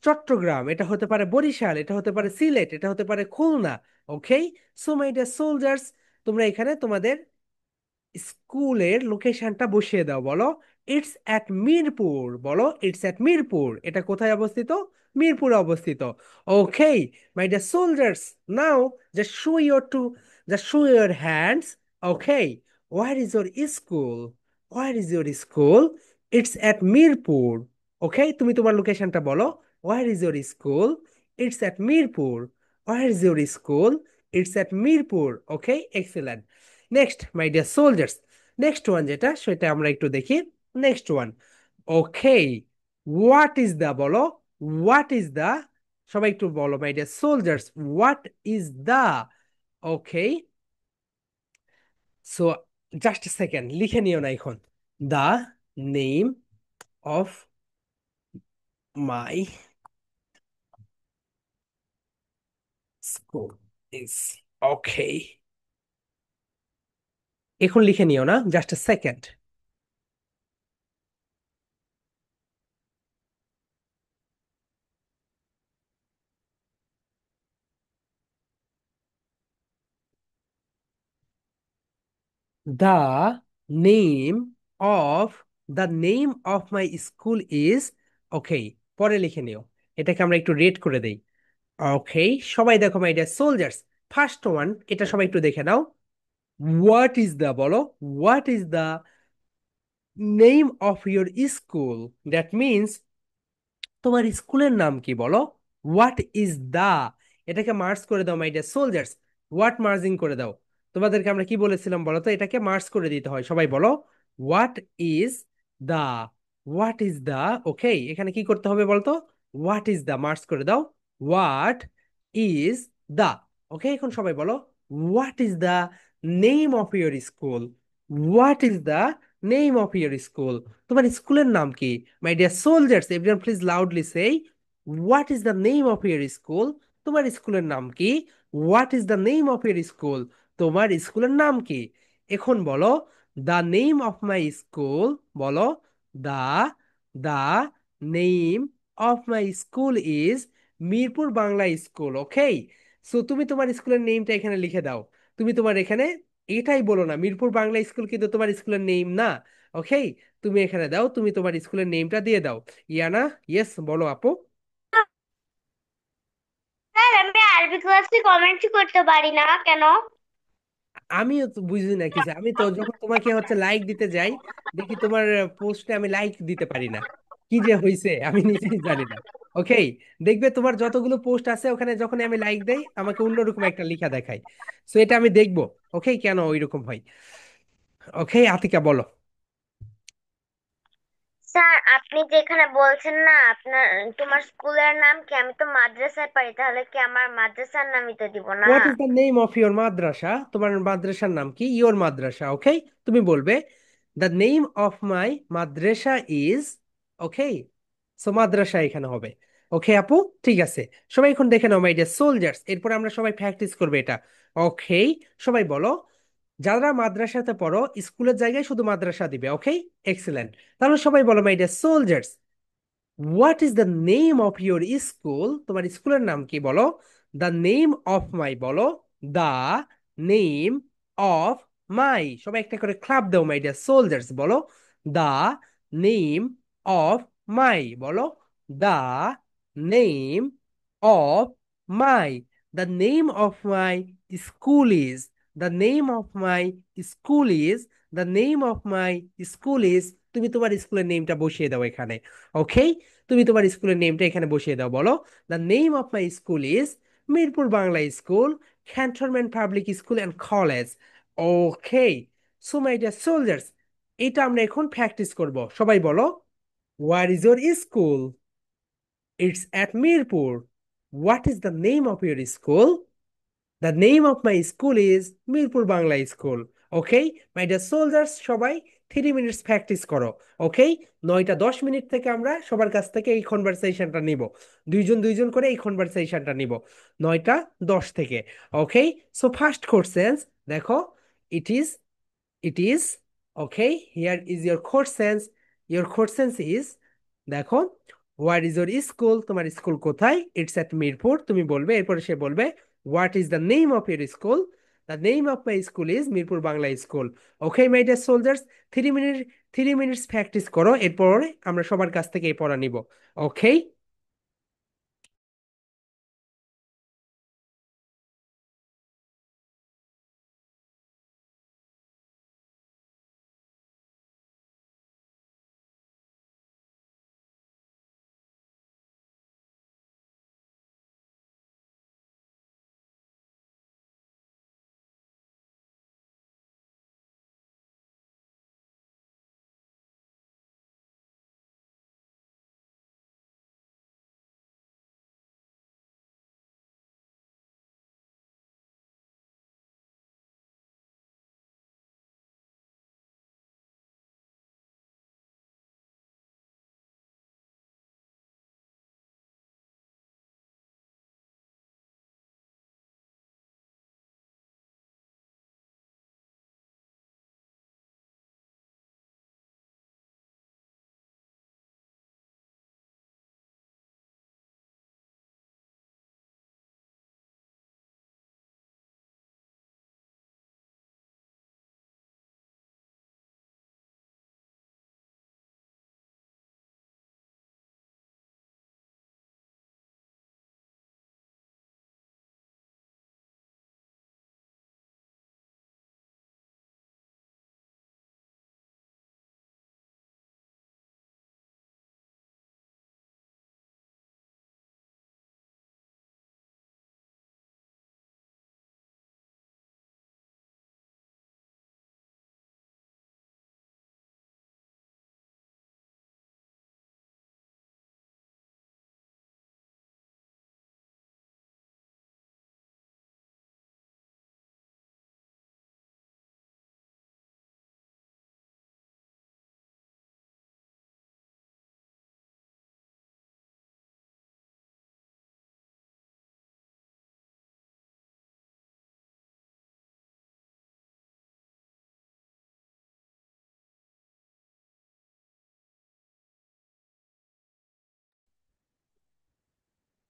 চট্টগ্রাম, এটা হতে পারে বরিশাল, এটা হতে পারে সিলেট, এটা হতে পারে খুলনা। ওকে, সো মাই ডিয়ার সোলজার্স, তোমরা এখানে তোমাদের স্কুলের লোকেশনটা বসিয়ে দাও। বলো ইটস অ্যাট মিরপুর, বলো ইটস অ্যাট মিরপুর। এটা কোথায় অবস্থিত? মিরপুরে অবস্থিত। Okay, my dear soldiers, now just show your two, just show your hands. Okay, where is your school, where is your school? It's at Mirpur. Okay, তুমি তোমার লোকেশনটা বলো। Where is your school? It's at Mirpur. Where is your school? It's at Mirpur. Okay, excellent. Next my dear soldiers, next one যেটা সেটা আমরা একটু দেখি। Next one, okay, what is the, বলো হোয়াট ইজ দ্য। সবাই একটু বলো my dear soldiers, what is the. Okay, so just second, লিখে নিও না এখন। The name of my school is, okay, এখন লিখে নিও না, just second. The name of my school is, okay, পরে লিখে নিও। এটাকে আমরা একটু রেট করে দেই। ওকে, সবাই দেখো my dear soldiers, first one, এটা সবাই একটু দেখে নাও। হোয়াট ইজ দ্য, বলো what is the name of your school, that means তোমার স্কুলের নাম কি, বলো হোয়াট ইজ দা। এটাকে মার্জ করে দাও my dear soldiers, what merging করে দাও। তোমাদেরকে আমরা কি বলেছিলাম বলো তো, এটাকে মার্জ করে দিতে হয়। সবাই বলো what is the, what is the. Okay, এখানে কি করতে হবে বলতো, হোয়াট ইজ দা মার্জ করে দাও, হোয়াট ইজ দা। ওকে, এখন সবাই বলো what is the name of your school, what is the name of your school. তোমার স্কুলের নাম কি? My dear soldiers, everyone please loudly say what is the name of your school. তোমার স্কুলের নাম কি? What is the name of your school, তোমার স্কুলের নাম কি? এখন বলো the name of my school, বলো the, the name of my school is Mirpur Bangla school. Okay, so তুমি তোমার স্কুলের নেমটা এখানে লিখে দাও। তুমি তোমার এখানে এটাই বলো না মিরপুর বাংলা স্কুল কিন্তু তোমার স্কুলের নেম না। ওকে, তুমি এখানে দাও, তুমি তোমার স্কুলের নেমটা দিয়ে দাও। ইয়ানা, ইয়েস বলো আপু। স্যার আমি আরবি ক্লাসে কমেন্টই করতে পারি না কেন? আমিও তো বুঝি না কিছু, আমি তো যখন তোমাকে হচ্ছে লাইক দিতে যাই দেখি তোমার পোস্টে আমি লাইক দিতে পারি না, কি যে হয়েছে আমি নিজেই জানি না। ওকে, দেখবে তোমার যতগুলো পোস্ট আছে ওখানে যখন আমি লাইক দেই আমাকে অন্যরকম একটা লেখা দেখায়। সো এটা আমি দেখবো, ওকে, কেন ওইরকম হয়। ওকে, আতিকা বলো। স্যার আপনি যেখানে বলছেন না আপনার তোমার স্কুলের নাম কি, আমি তো মাদ্রাসায় পড়ি, তাহলে কি আমার মাদ্রাসার নামই তো দিব না? What is the name of your madrasa, তোমার মাদ্রাসার নাম কি? ইয়োর মাদ্রাসা। ওকে, তুমি বলবে the name of my madrasa is, okay, so মাদ্রাসা এখানে হবে। ওকে আপু, ঠিক আছে। সবাই এখন দেখে নাও মাই ডিয়ার সোলজার্স, এরপর আমরা সবাই প্র্যাকটিস করবে এটা। ওকে, সবাই বলো যারা মাদ্রাসাতে পড়ো স্কুলের জায়গায় শুধু মাদ্রাসা দিবে। Okay, excellent. তাহলে সবাই বলো my dear soldiers, what is the name of your school, তোমার স্কুলের নাম কি বলো। দ্য নেম অফ মাই, বলো দ্য নেম অফ মাই। সবাই একটা করে ক্লাপ দাও মাই ডিয়ার সোলজার্স, বলো দ্য নেম অফ মাই, বলো the name of My, the name of my school is, the name of my school is, the name of my school is, তুমি তোমার স্কুলের নেমটা বসিয়ে দাও এখানে। ওকে, তুমি তোমার স্কুলের নেমটা এখানে বসিয়ে দাও, বলো the name of my school is Mirpur Bangla school, cantonment public school and college. Okay, so my dear soldiers, এটা আমরা এখন প্র্যাকটিস করব। সবাই বলো, where is your school? It's at Mirpur. What is the name of your school? The name of my school is Mirpur Bangla School. Okay my dear soldiers, সবাই 3 minutes practice করো। ওকে, 9টা 10 minute থেকে আমরা সবার কাছ থেকে এই কনভারসেশনটা নিব, দুইজন দুইজন করে এই কনভারসেশনটা নিব 9টা 10 থেকে। ওকে, সো ফার্স্ট কোশ্চেন দেখো, it is, it is, okay, here is your questions. Your questions is, দেখো, where is your school? তোমার স্কুল কোথায়? It's at মিরপুর, তুমি বলবে, এরপরে সে বলবে what is the name of your school? The name of my school is Mirpur Bangla school. Okay my dear soldiers, 3 minute 3 minutes practice করো, এরপরে আমরা সবার কাছ থেকে এই পড়া নিব। ওকে,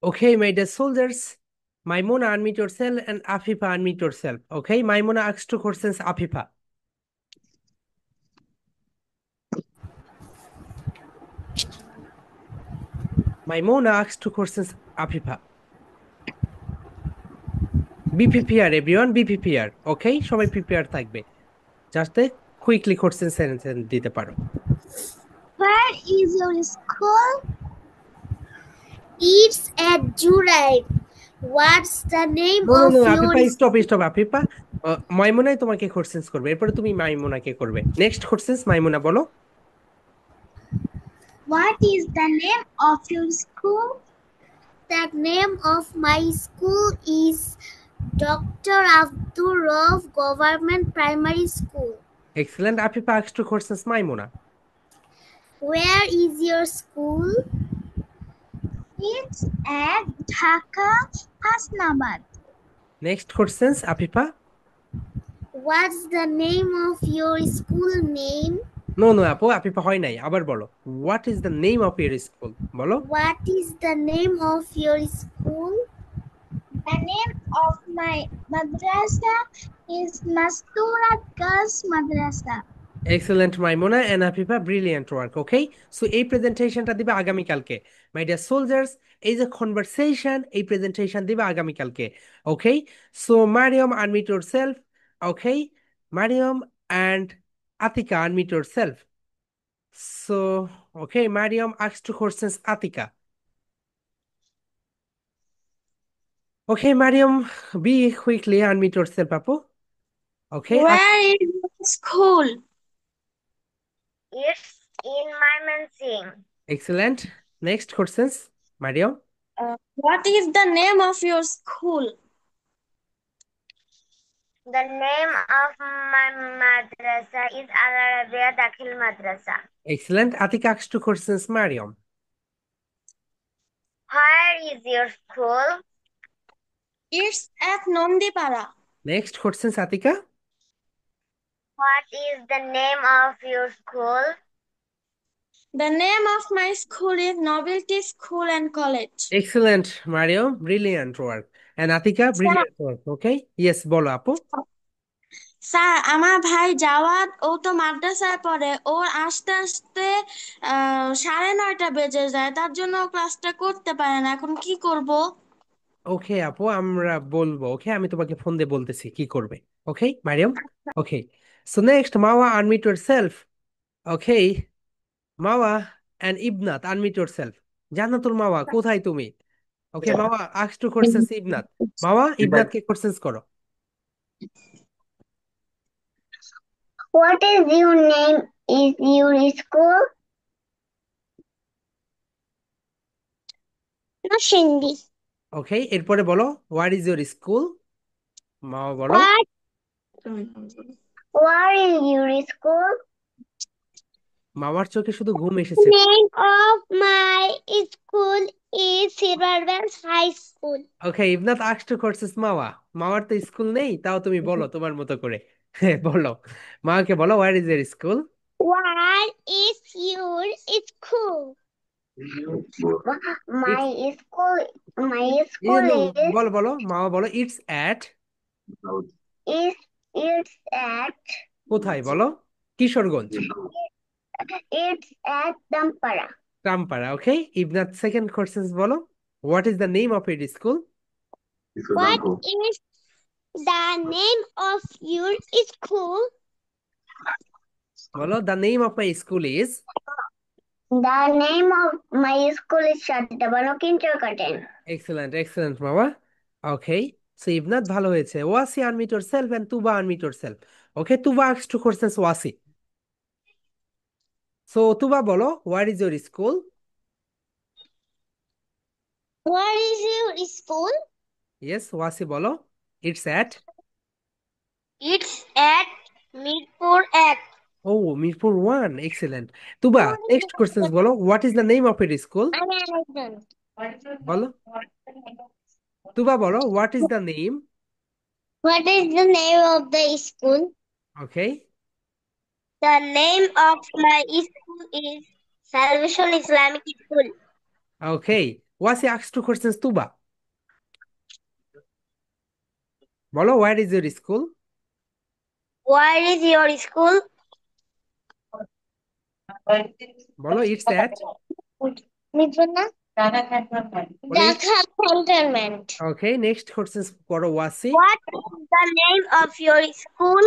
okay, my dear soldiers, Maimuna, unmute yourself, and Afifa, unmute yourself. Okay, Maimuna asks two questions, Afifa. Maimuna asks two questions, Afifa. Be prepared, everyone, be prepared. Okay, সবাই প্রিপেয়ার থাকবে, যাতে কুইকলি কোশ্চেন সেন্টেন্স দিতে পারো। Where is your school? It's at Jurai. What's the name no no of no your Afifa, stop stop Afifa. মাইমুনাই তোমাকে questions করবে, এরপরে তুমি মাইমুনাকে করবে। নেক্সট কোশ্চেন্স, মাইমুনা বলো। What is the name of your school? The name of my school is Dr. Abdul Rauf Government Primary School. Excellent, Afifa asks two questions, Maimuna. Where is your school? It's at Dhaka, Hasnabad. Next questions, Afifa. What's the name of your school name? No no আপু, আফিফা হয় নাই, আবার বলো, what is the name of your school, বলো। What is the name of your school? The name of my madrasa is Masturat Girls Madrasa. Excellent Maimuna and Afifa, brilliant work. Okay, so এই প্রেজেন্টেশনটা দিবে আগামীকালকে। মাই ডিয়ার সোলজার্স, এই যে conversation, এই presentation দিবে আগামীকালকে। Okay, so Mariam unmute yourself. Okay, Mariam and Atika unmute yourself. So okay, Mariam asks two questions Atika. Okay Mariam, be quickly unmute yourself আপু। Okay, Where is your school? It's in Mymensingh. excellent. Next questions, Mariam. What is the name of your school? The name of my madrasa is Al Arabiya Dakhil Madrasa. Excellent. Atika asks two questions, Mariam. Where is your school? It's at Nondipara. Next questions, Atika. What is the name of your school? The name of my school is Novelty School and College. Excellent, Mariam. Brilliant work. And Atika, brilliant work. Okay. Yes, bolo apu. Sir আমার ভাই Javad ও তো মাদ্রাসায় পড়ে, ওর আসতে আসতে 9:30 বেজে যায়, তার জন্য ও ক্লাসটা করতে পারে না, এখন কি করব? ওকে আপু, আমরা বলবো। ওকে, আমি তোমাকে ফোন দিয়ে বলতেছি কি করবে। Okay Mariam. Okay, so next Mawa, unmute yourself. Okay, Mawa and Ibnat, unmute yourself. Jannatul Mawa, কোথায় তুমি? Okay Mawa ask two questions Ibnat. Mawa, ইবনাতকে কোশ্চেন্স করো। What is your name? Is your school? No, Shindy. ওকে, এরপরে বলো হোয়াট ইজ ইউর স্কুল। মাওয়া বলো। What? Where is your school? মামার চোখে শুধু ঘুম এসেছে। Name of my school is Silver Bells High School. Okay, Ibnat ask two courses Mawa. মামার তো স্কুল নেই, তাও তুমি বলো তোমার মতো করে। হ্যাঁ বলো, মাকে বলো what is your school. Where is your school? It's, My এই school নো, is বলো বলো, মামা বলো it's at. is it's at কোথায় বলো? Kishoreganj, it's at Dampara. Rampara. Okay, Ibnat second courses বলো what is the name of it school. What is the name of your school? বলো the name of my school is. The name of my school is Shatabano Kindergarten. Excellent excellent মামা। Okay, so Ibnat ভালো হয়েছে। Wasi unmute yourself and Tuba unmute yourself. Okay, Tuba asks two questions Wasi. So Tuba বলো what is your school. Where is your school? Yes, Wasi বলো it's at. It's at Mirpur at. Oh, Mirpur one, excellent. Tuba next questions বলো what is the name of it school. বলো, তুবা বলো what is the name. What is the name of the school? Okay, The name of my school is Salvation Islamic School. Okay, Wasi asks two questions Tuba. বলো what is your school. Where is your school? বলো it's at. Midwana? বলো Dhaka Cantonment. ওকে, next questions করো Wasi. What is the name of your school?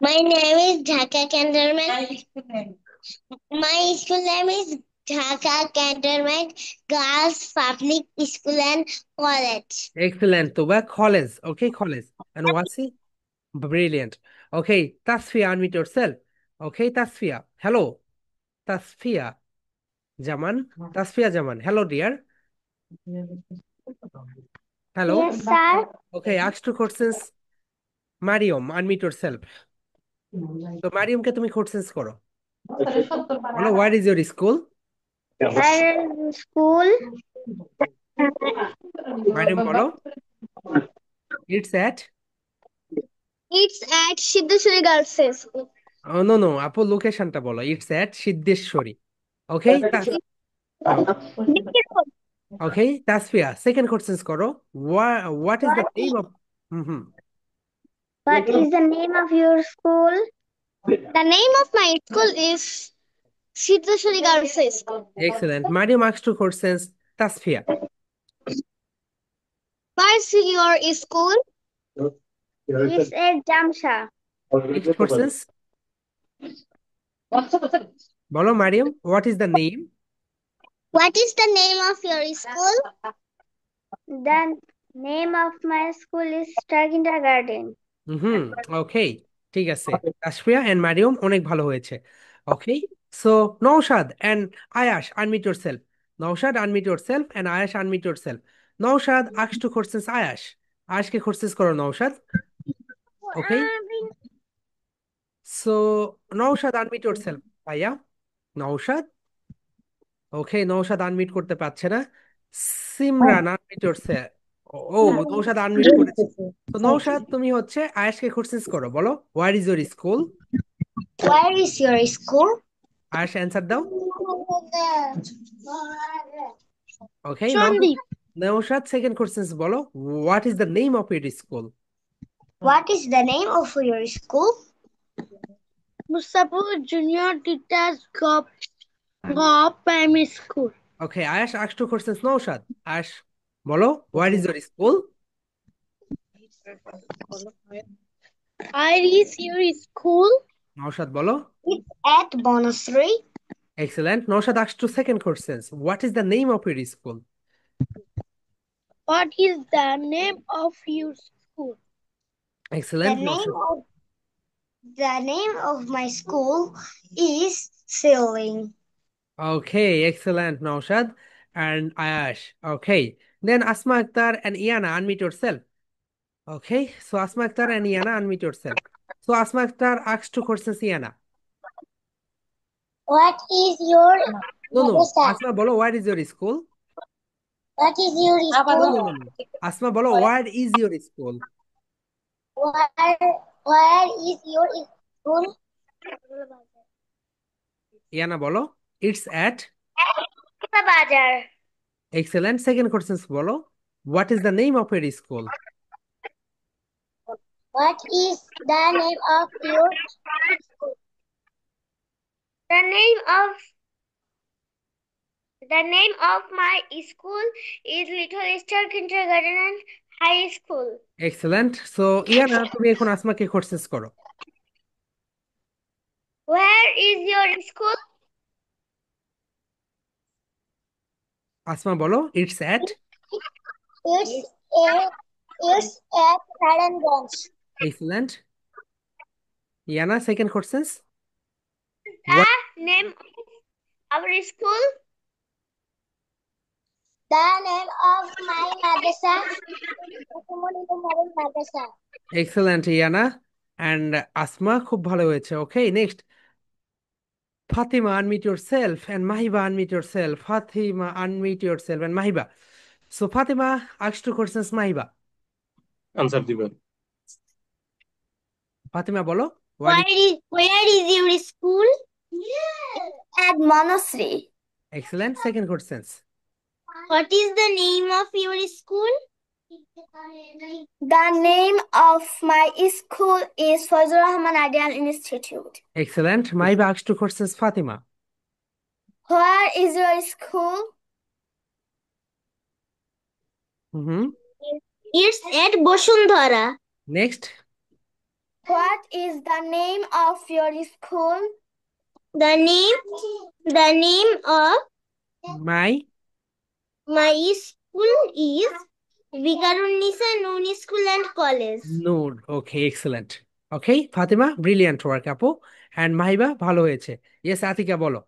My name is Dhaka Cantonment. My school name is Dhaka Cantonment Girls Public School and College. Excellent Tuba, college. Okay, college. And Wasi, brilliant. Okay, Tasfia unmute yourself. Okay, Tasfia, hello. Tasfia Zaman, Tasfia Zaman, hello dear. Hello. Yes, sir. Okay, ask two questions Mariam unmute yourself. তো মারিয়মকে তুমি questions করো। বলো what is your school. And school. Mariam বলো it's at. It's at Siddheshwari Girls School. No no আপু, লোকেশনটা বলো। It's at Siddheshwari. Okay, okay, Tasfia second questions করো। What is the What name is, of. Hmm hmm. what is the name of your school? The name of my school is Siddheshwari Girls School. Excellent. Mariam asks two questions. Tasfia. Where's your school? It's at Jamsha. Next questions. Bolo Mariam, what is the name? What is the name of your school? The name of my school is Star Kindergarten. Okay, ঠিক আছে। Tasfia and Mariam অনেক ভালো হয়েছে। Okay, so Naushad and Ayash unmute yourself. Naushad unmute yourself and Ayash unmute yourself. Naushad ask two questions Ayash. আয়াশকে questions করো Naushad. Okay, so Naushad unmute yourself ভাইয়া। Naushad. Okay, Naushad unmute করতে পারছে না। Simran unmute yourself. Oh, Naushad unmute করেছে। তো নওশাদ তুমি হচ্ছে আয়াশকে কোশ্চেন্স করো, বলো where is your school. Where is your school? আয়াশ answer দাও। ওকে, Shandip. নওশাদ সেকেন্ড কোশ্চেন্স বলো, what is the name of your school. What is the name of your school? Mustapur Junior Teachers Gov Primary School. Okay, Ayash ask two questions Naushad. Ayash বলো what is your school. Where is your school? Naushad বলো। It's at Bonasri. Excellent. Naushad ask two second questions, what is the name of your school. What is the name of your school? The excellent name Naushad. of the name of my school is Sailing. Okay, excellent Naushad and Ayash. Okay, then Asma Akhtar and Iana unmute yourself. Okay, so Asma Akhtar and Iana unmute yourself. So Asma Akhtar asks two questions Iana. What is your No, madrasa? Asma bolo where is your school. What is your school? No. Asma bolo where is your school. Where is your school? Iana bolo it's at. Bazar. Excellent. Second questions bolo, what is the name of your school. What is the name of your school? The name of my school is Little Star Kindergarten and High School. Excellent. So Iana তুমি এখন আসমাকে questions করো। Where is your school? Asma বলো it's at. It's at Naranganj. Excellent. Iana second questions. The name of our school? The name of my madrasa? Madrasa. Excellent Iyana and Asma, খুব ভালো হয়েছে। Okay, next Fatima unmute yourself and Mahiba unmute yourself. Fatima unmute yourself and Mahiba. So Fatima ask two questions Mahiba. Answer দিবেন। ফাতিমা বলো Where is your school? At Manasri. Excellent. Second questions. What is the name of your school? The name of my school is Fazlur Rahman Ideal Institute. Excellent. Mahiba ask two questions Fatima. Where is your school? It's at Boshundhara. Next. What is the name of your school? The name of my my school is Vikarunisa Noon School and College. Noor. Okay, excellent. Okay Fatima, brilliant work আপু। And Mahiba ভালো হয়েছে। Yes Atika বলো।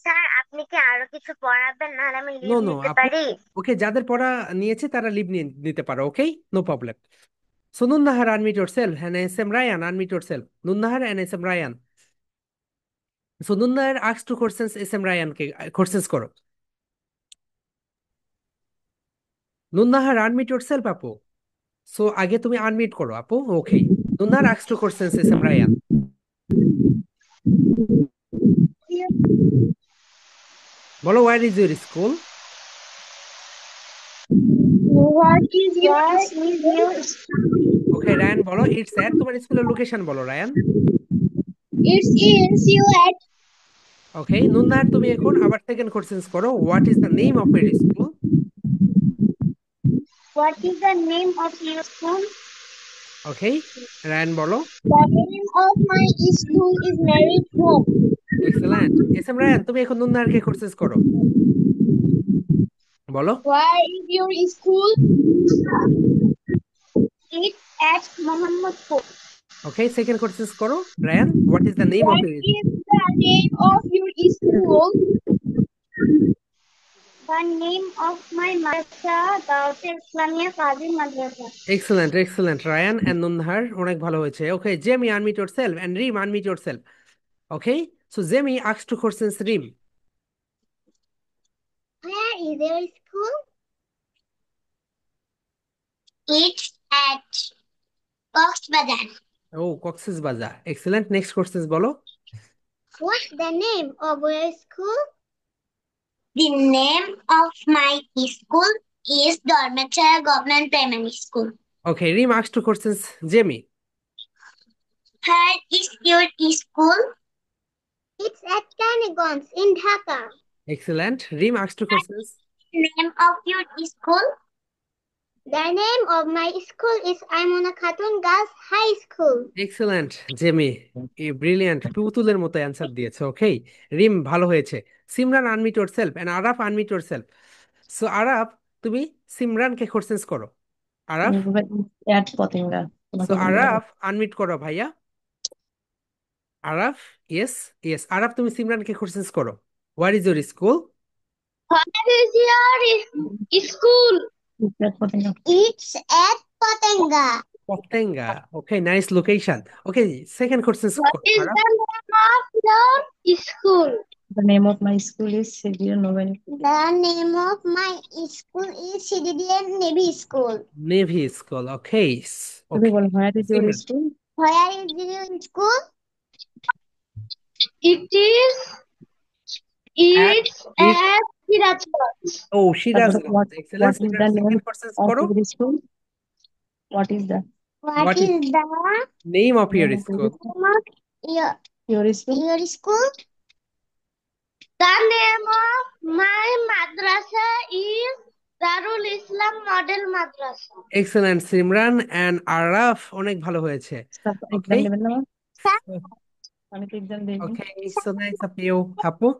Sir আপনি কি আরো কিছু পড়াবেন নাহলে আমি নো লিভ নো নিতে আপু, পারি? ওকে যাদের পড়া নিয়েছে তারা লিভ নিতে পারো। Okay, no problem. So Nunnahar unmute yourself and SM Ryan unmute yourself. Nunnahar and SM Ryan. So Nunnahar asks two questions SM Ryan কে কোশ্চেন্স করো। নুন্নাহার আনমিট yourself আপু। সো আগে তুমি আনমিট করো আপু। Okay, Nunnahar asks two questions SM Ryan. বলো where is your school. What is your school? Okay Rayan বলো ইটস এট তোমার স্কুলের লোকেশন বলো Rayan. It's in Sylhet. Okay Nunhar তুমি এখন আবার সেকেন্ড কোশ্চেন করো, what is the name of your school? What is the name of your school? Okay Rayan বলো। The name of my school is Married Home. Excellent. S M Rayan তুমি এখন নুনহারকে question করো, বলো। Where is your school? It's at Mohammadpur. Okay second question করো Ryan, what is the name of What your? is the name of your school? The name of my madrasa, Dawat Islamia Qazi Madrasa. Excellent excellent Ryan and Nunhar অনেক ভালো হয়েছে। Okay Jemi unmute yourself and Reem unmute yourself. Okay so Jemi asks two questions Reem. Where is your school? It's at Coxbazar. Oh Cox's Bazar, excellent. Next question বলো। What's the name of your school? The name of my school is Dormitory Government Primary School. Okay Rim asks two questions Jemi. Where is your school? It's at Canigons in Dhaka. Excellent Rim asks two questions. Name of your school? The name of my school is Aimuna Khatun Girls High School. Excellent Jemi, brilliant, টুতুলের মতো answer দিয়েছে। Okay Reem ভালো হয়েছে। Simran unmute yourself and Araf unmute yourself. So Araf তুমি সিমরানকে questions করো, Araf. At Patenga so তোমাকে বলবো। আরাফ আনমিট করো ভাইয়া, আরাফ। ইয়েস ইয়েস আরাফ তুমি সিমরানকে কোশ্চেন্স করো, what is your school? Where is your school? At Patenga. It's at Patenga. Patenga. Okay nice location. Okay second question What is Araf. the name of your school? The name of my school is Xavier Novel. The name of my school is Civilian Navy School. Navy school. Okay তুমি okay বলো where is your Simran. School? Where is your school? It is. At It's it at Sirajpur. ও তারপরে Sirajganj. Excellent what is Simran the name second question of করো, your school? What is the What what is is the name of your name of school? your school? name of Your school? your school? The name of my madrasa is Darul Islam Model Madrasa. Excellent Simran and Araf অনেক ভালো হয়েছে। ওকে exam দেবেন না? আমি তো exam দেইনি। Okay so nice of you আপু।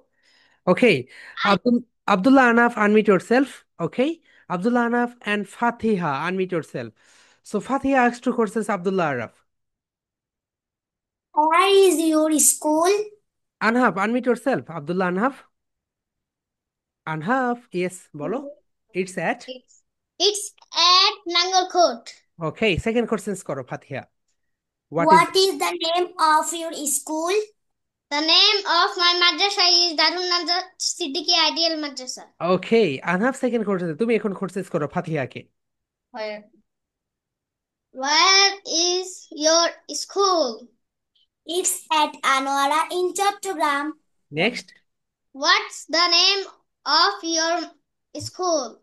Okay Abdul Abdullah Anaf unmute yourself. Okay Abdullah Anaf and Fatiha unmute yourself. So Fatiha asks two questions Abdullah Araf. Where is your school? Anhaf unmute yourself, Abdullah Anhaf. Anhaf yes বলো, it's at. It's at Nangalkot. Okay second question করো Fatiha, what is? What is the name of your school? The name of my madrasa is Darul Nazar Siddiqui Ideal Madrasa. Okay আনহাফ second question, তুমি এখন question করো ফাতিহাকে। Where is your school? It's at Anwara in Chattogram. Next. What's the name of your school?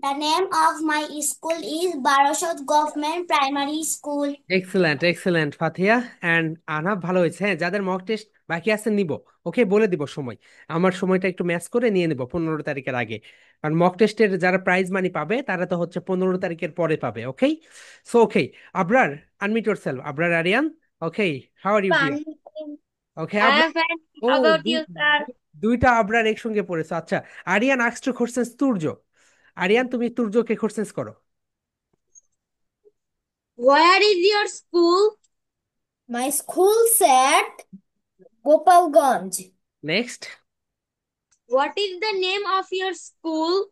The name of my school is Barashot Government Primary School. Excellent excellent Fatiha and Anhaf ভালো হয়েছে। হ্যাঁ যাদের mock test বাকি আছে নিব, ওকে বলে দিব সময়, আমার সময়টা একটু ম্যাচ করে নিয়ে নেব 15 তারিখের আগে। কারণ মক টেস্টের যারা প্রাইজ মানি পাবে তারা তো হচ্ছে 15 তারিখের পরে পাবে। Okay so okay Abrar unmute yourself, Abrar Ariyan. Okay how are you dear? Okay Abrar. ও How about দুই- you, sir? দুইটা আবরার একসঙ্গে পড়েছে। আচ্ছা Ariyan asks two question Turjo. Ariyan তুমি তুর্যকে কোশ্চেন করো। Where is your school? My school's at Gopalganj. নেক্সট। What is the name of your school?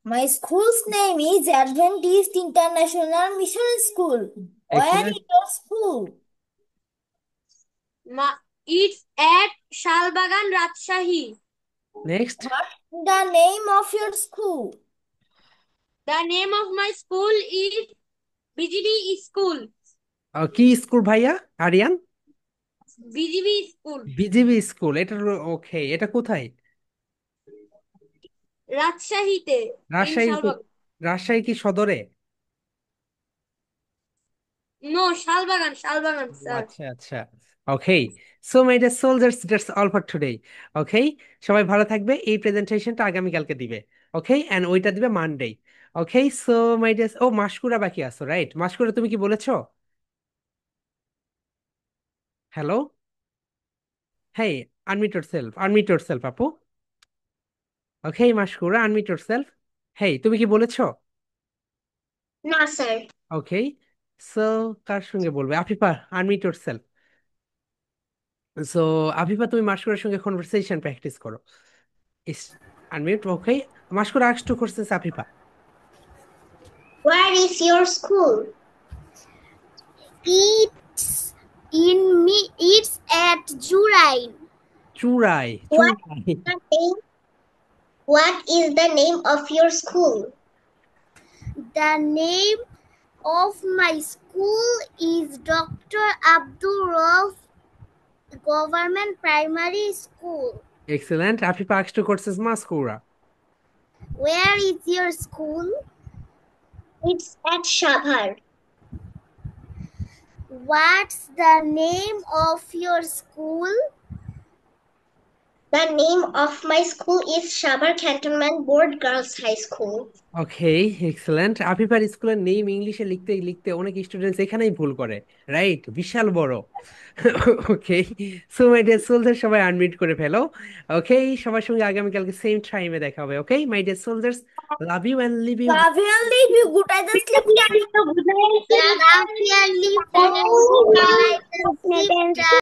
My school's name is Adventist International Mission School. Where excellent is your school? It's at Shalbagan Rajshahi. Next. The name of your school? The name of my school is BGB School. কি school ভাইয়া Ariyan? BGB School. BGB school, এটা okay এটা কোথায়? রাজশাহীতে in Rajshahi Shalbagan. Rajshahi কি সদরে? No, Shalbagan, sir. আচ্ছা আচ্ছা okay so my dear soldiers that's all for today okay সবাই ভালো থাকবে এই প্রেজেন্টেশনটা আগামীকালকে দিবে ওকে এন্ড ওইটা দিবে Monday okay so my dear oh Maskura বাকি আছো রাইট মাসকুরা তুমি কি বলেছো হ্যালো হেই আনমিউট ইয়োরসেলফ আপু ওকে মাসকুরা আনমিউট ইয়োরসেলফ হেই তুমি কি বলেছো No, sir. ওকে সো কার সঙ্গে বলবে Afifa unmute yourself so Afifa তুমি মাসকুরার সঙ্গে কনভারসেশন প্র্যাকটিস করো ইস unmute okay Maskura ask two questions Afifa Where is your school? It's at Jurai. Churai What Churai is the name? What is the name of your school? The name of my school is Dr. Abdul Rauf Government Primary School. Excellent Afifa ask two questions Maskura Where is your school? It's at Shabhar. What's the name of your school? The name of my school is Shabhar Cantonment Board Girls High School. Okay excellent আফিফার স্কুলের name ইংলিশে লিখতে লিখতে অনেক students এখানেই ভুল করে right বিশাল বড় okay so my dear soldiers সবাই আনমিউট করে ফেলো ওকে সবার সঙ্গে আগামীকালকে সেম টাইমে দেখা হবে okay my dear soldiers love you and leave you Love you and leave you. Good night and sleep. Love you and leave you. Good night and sleep.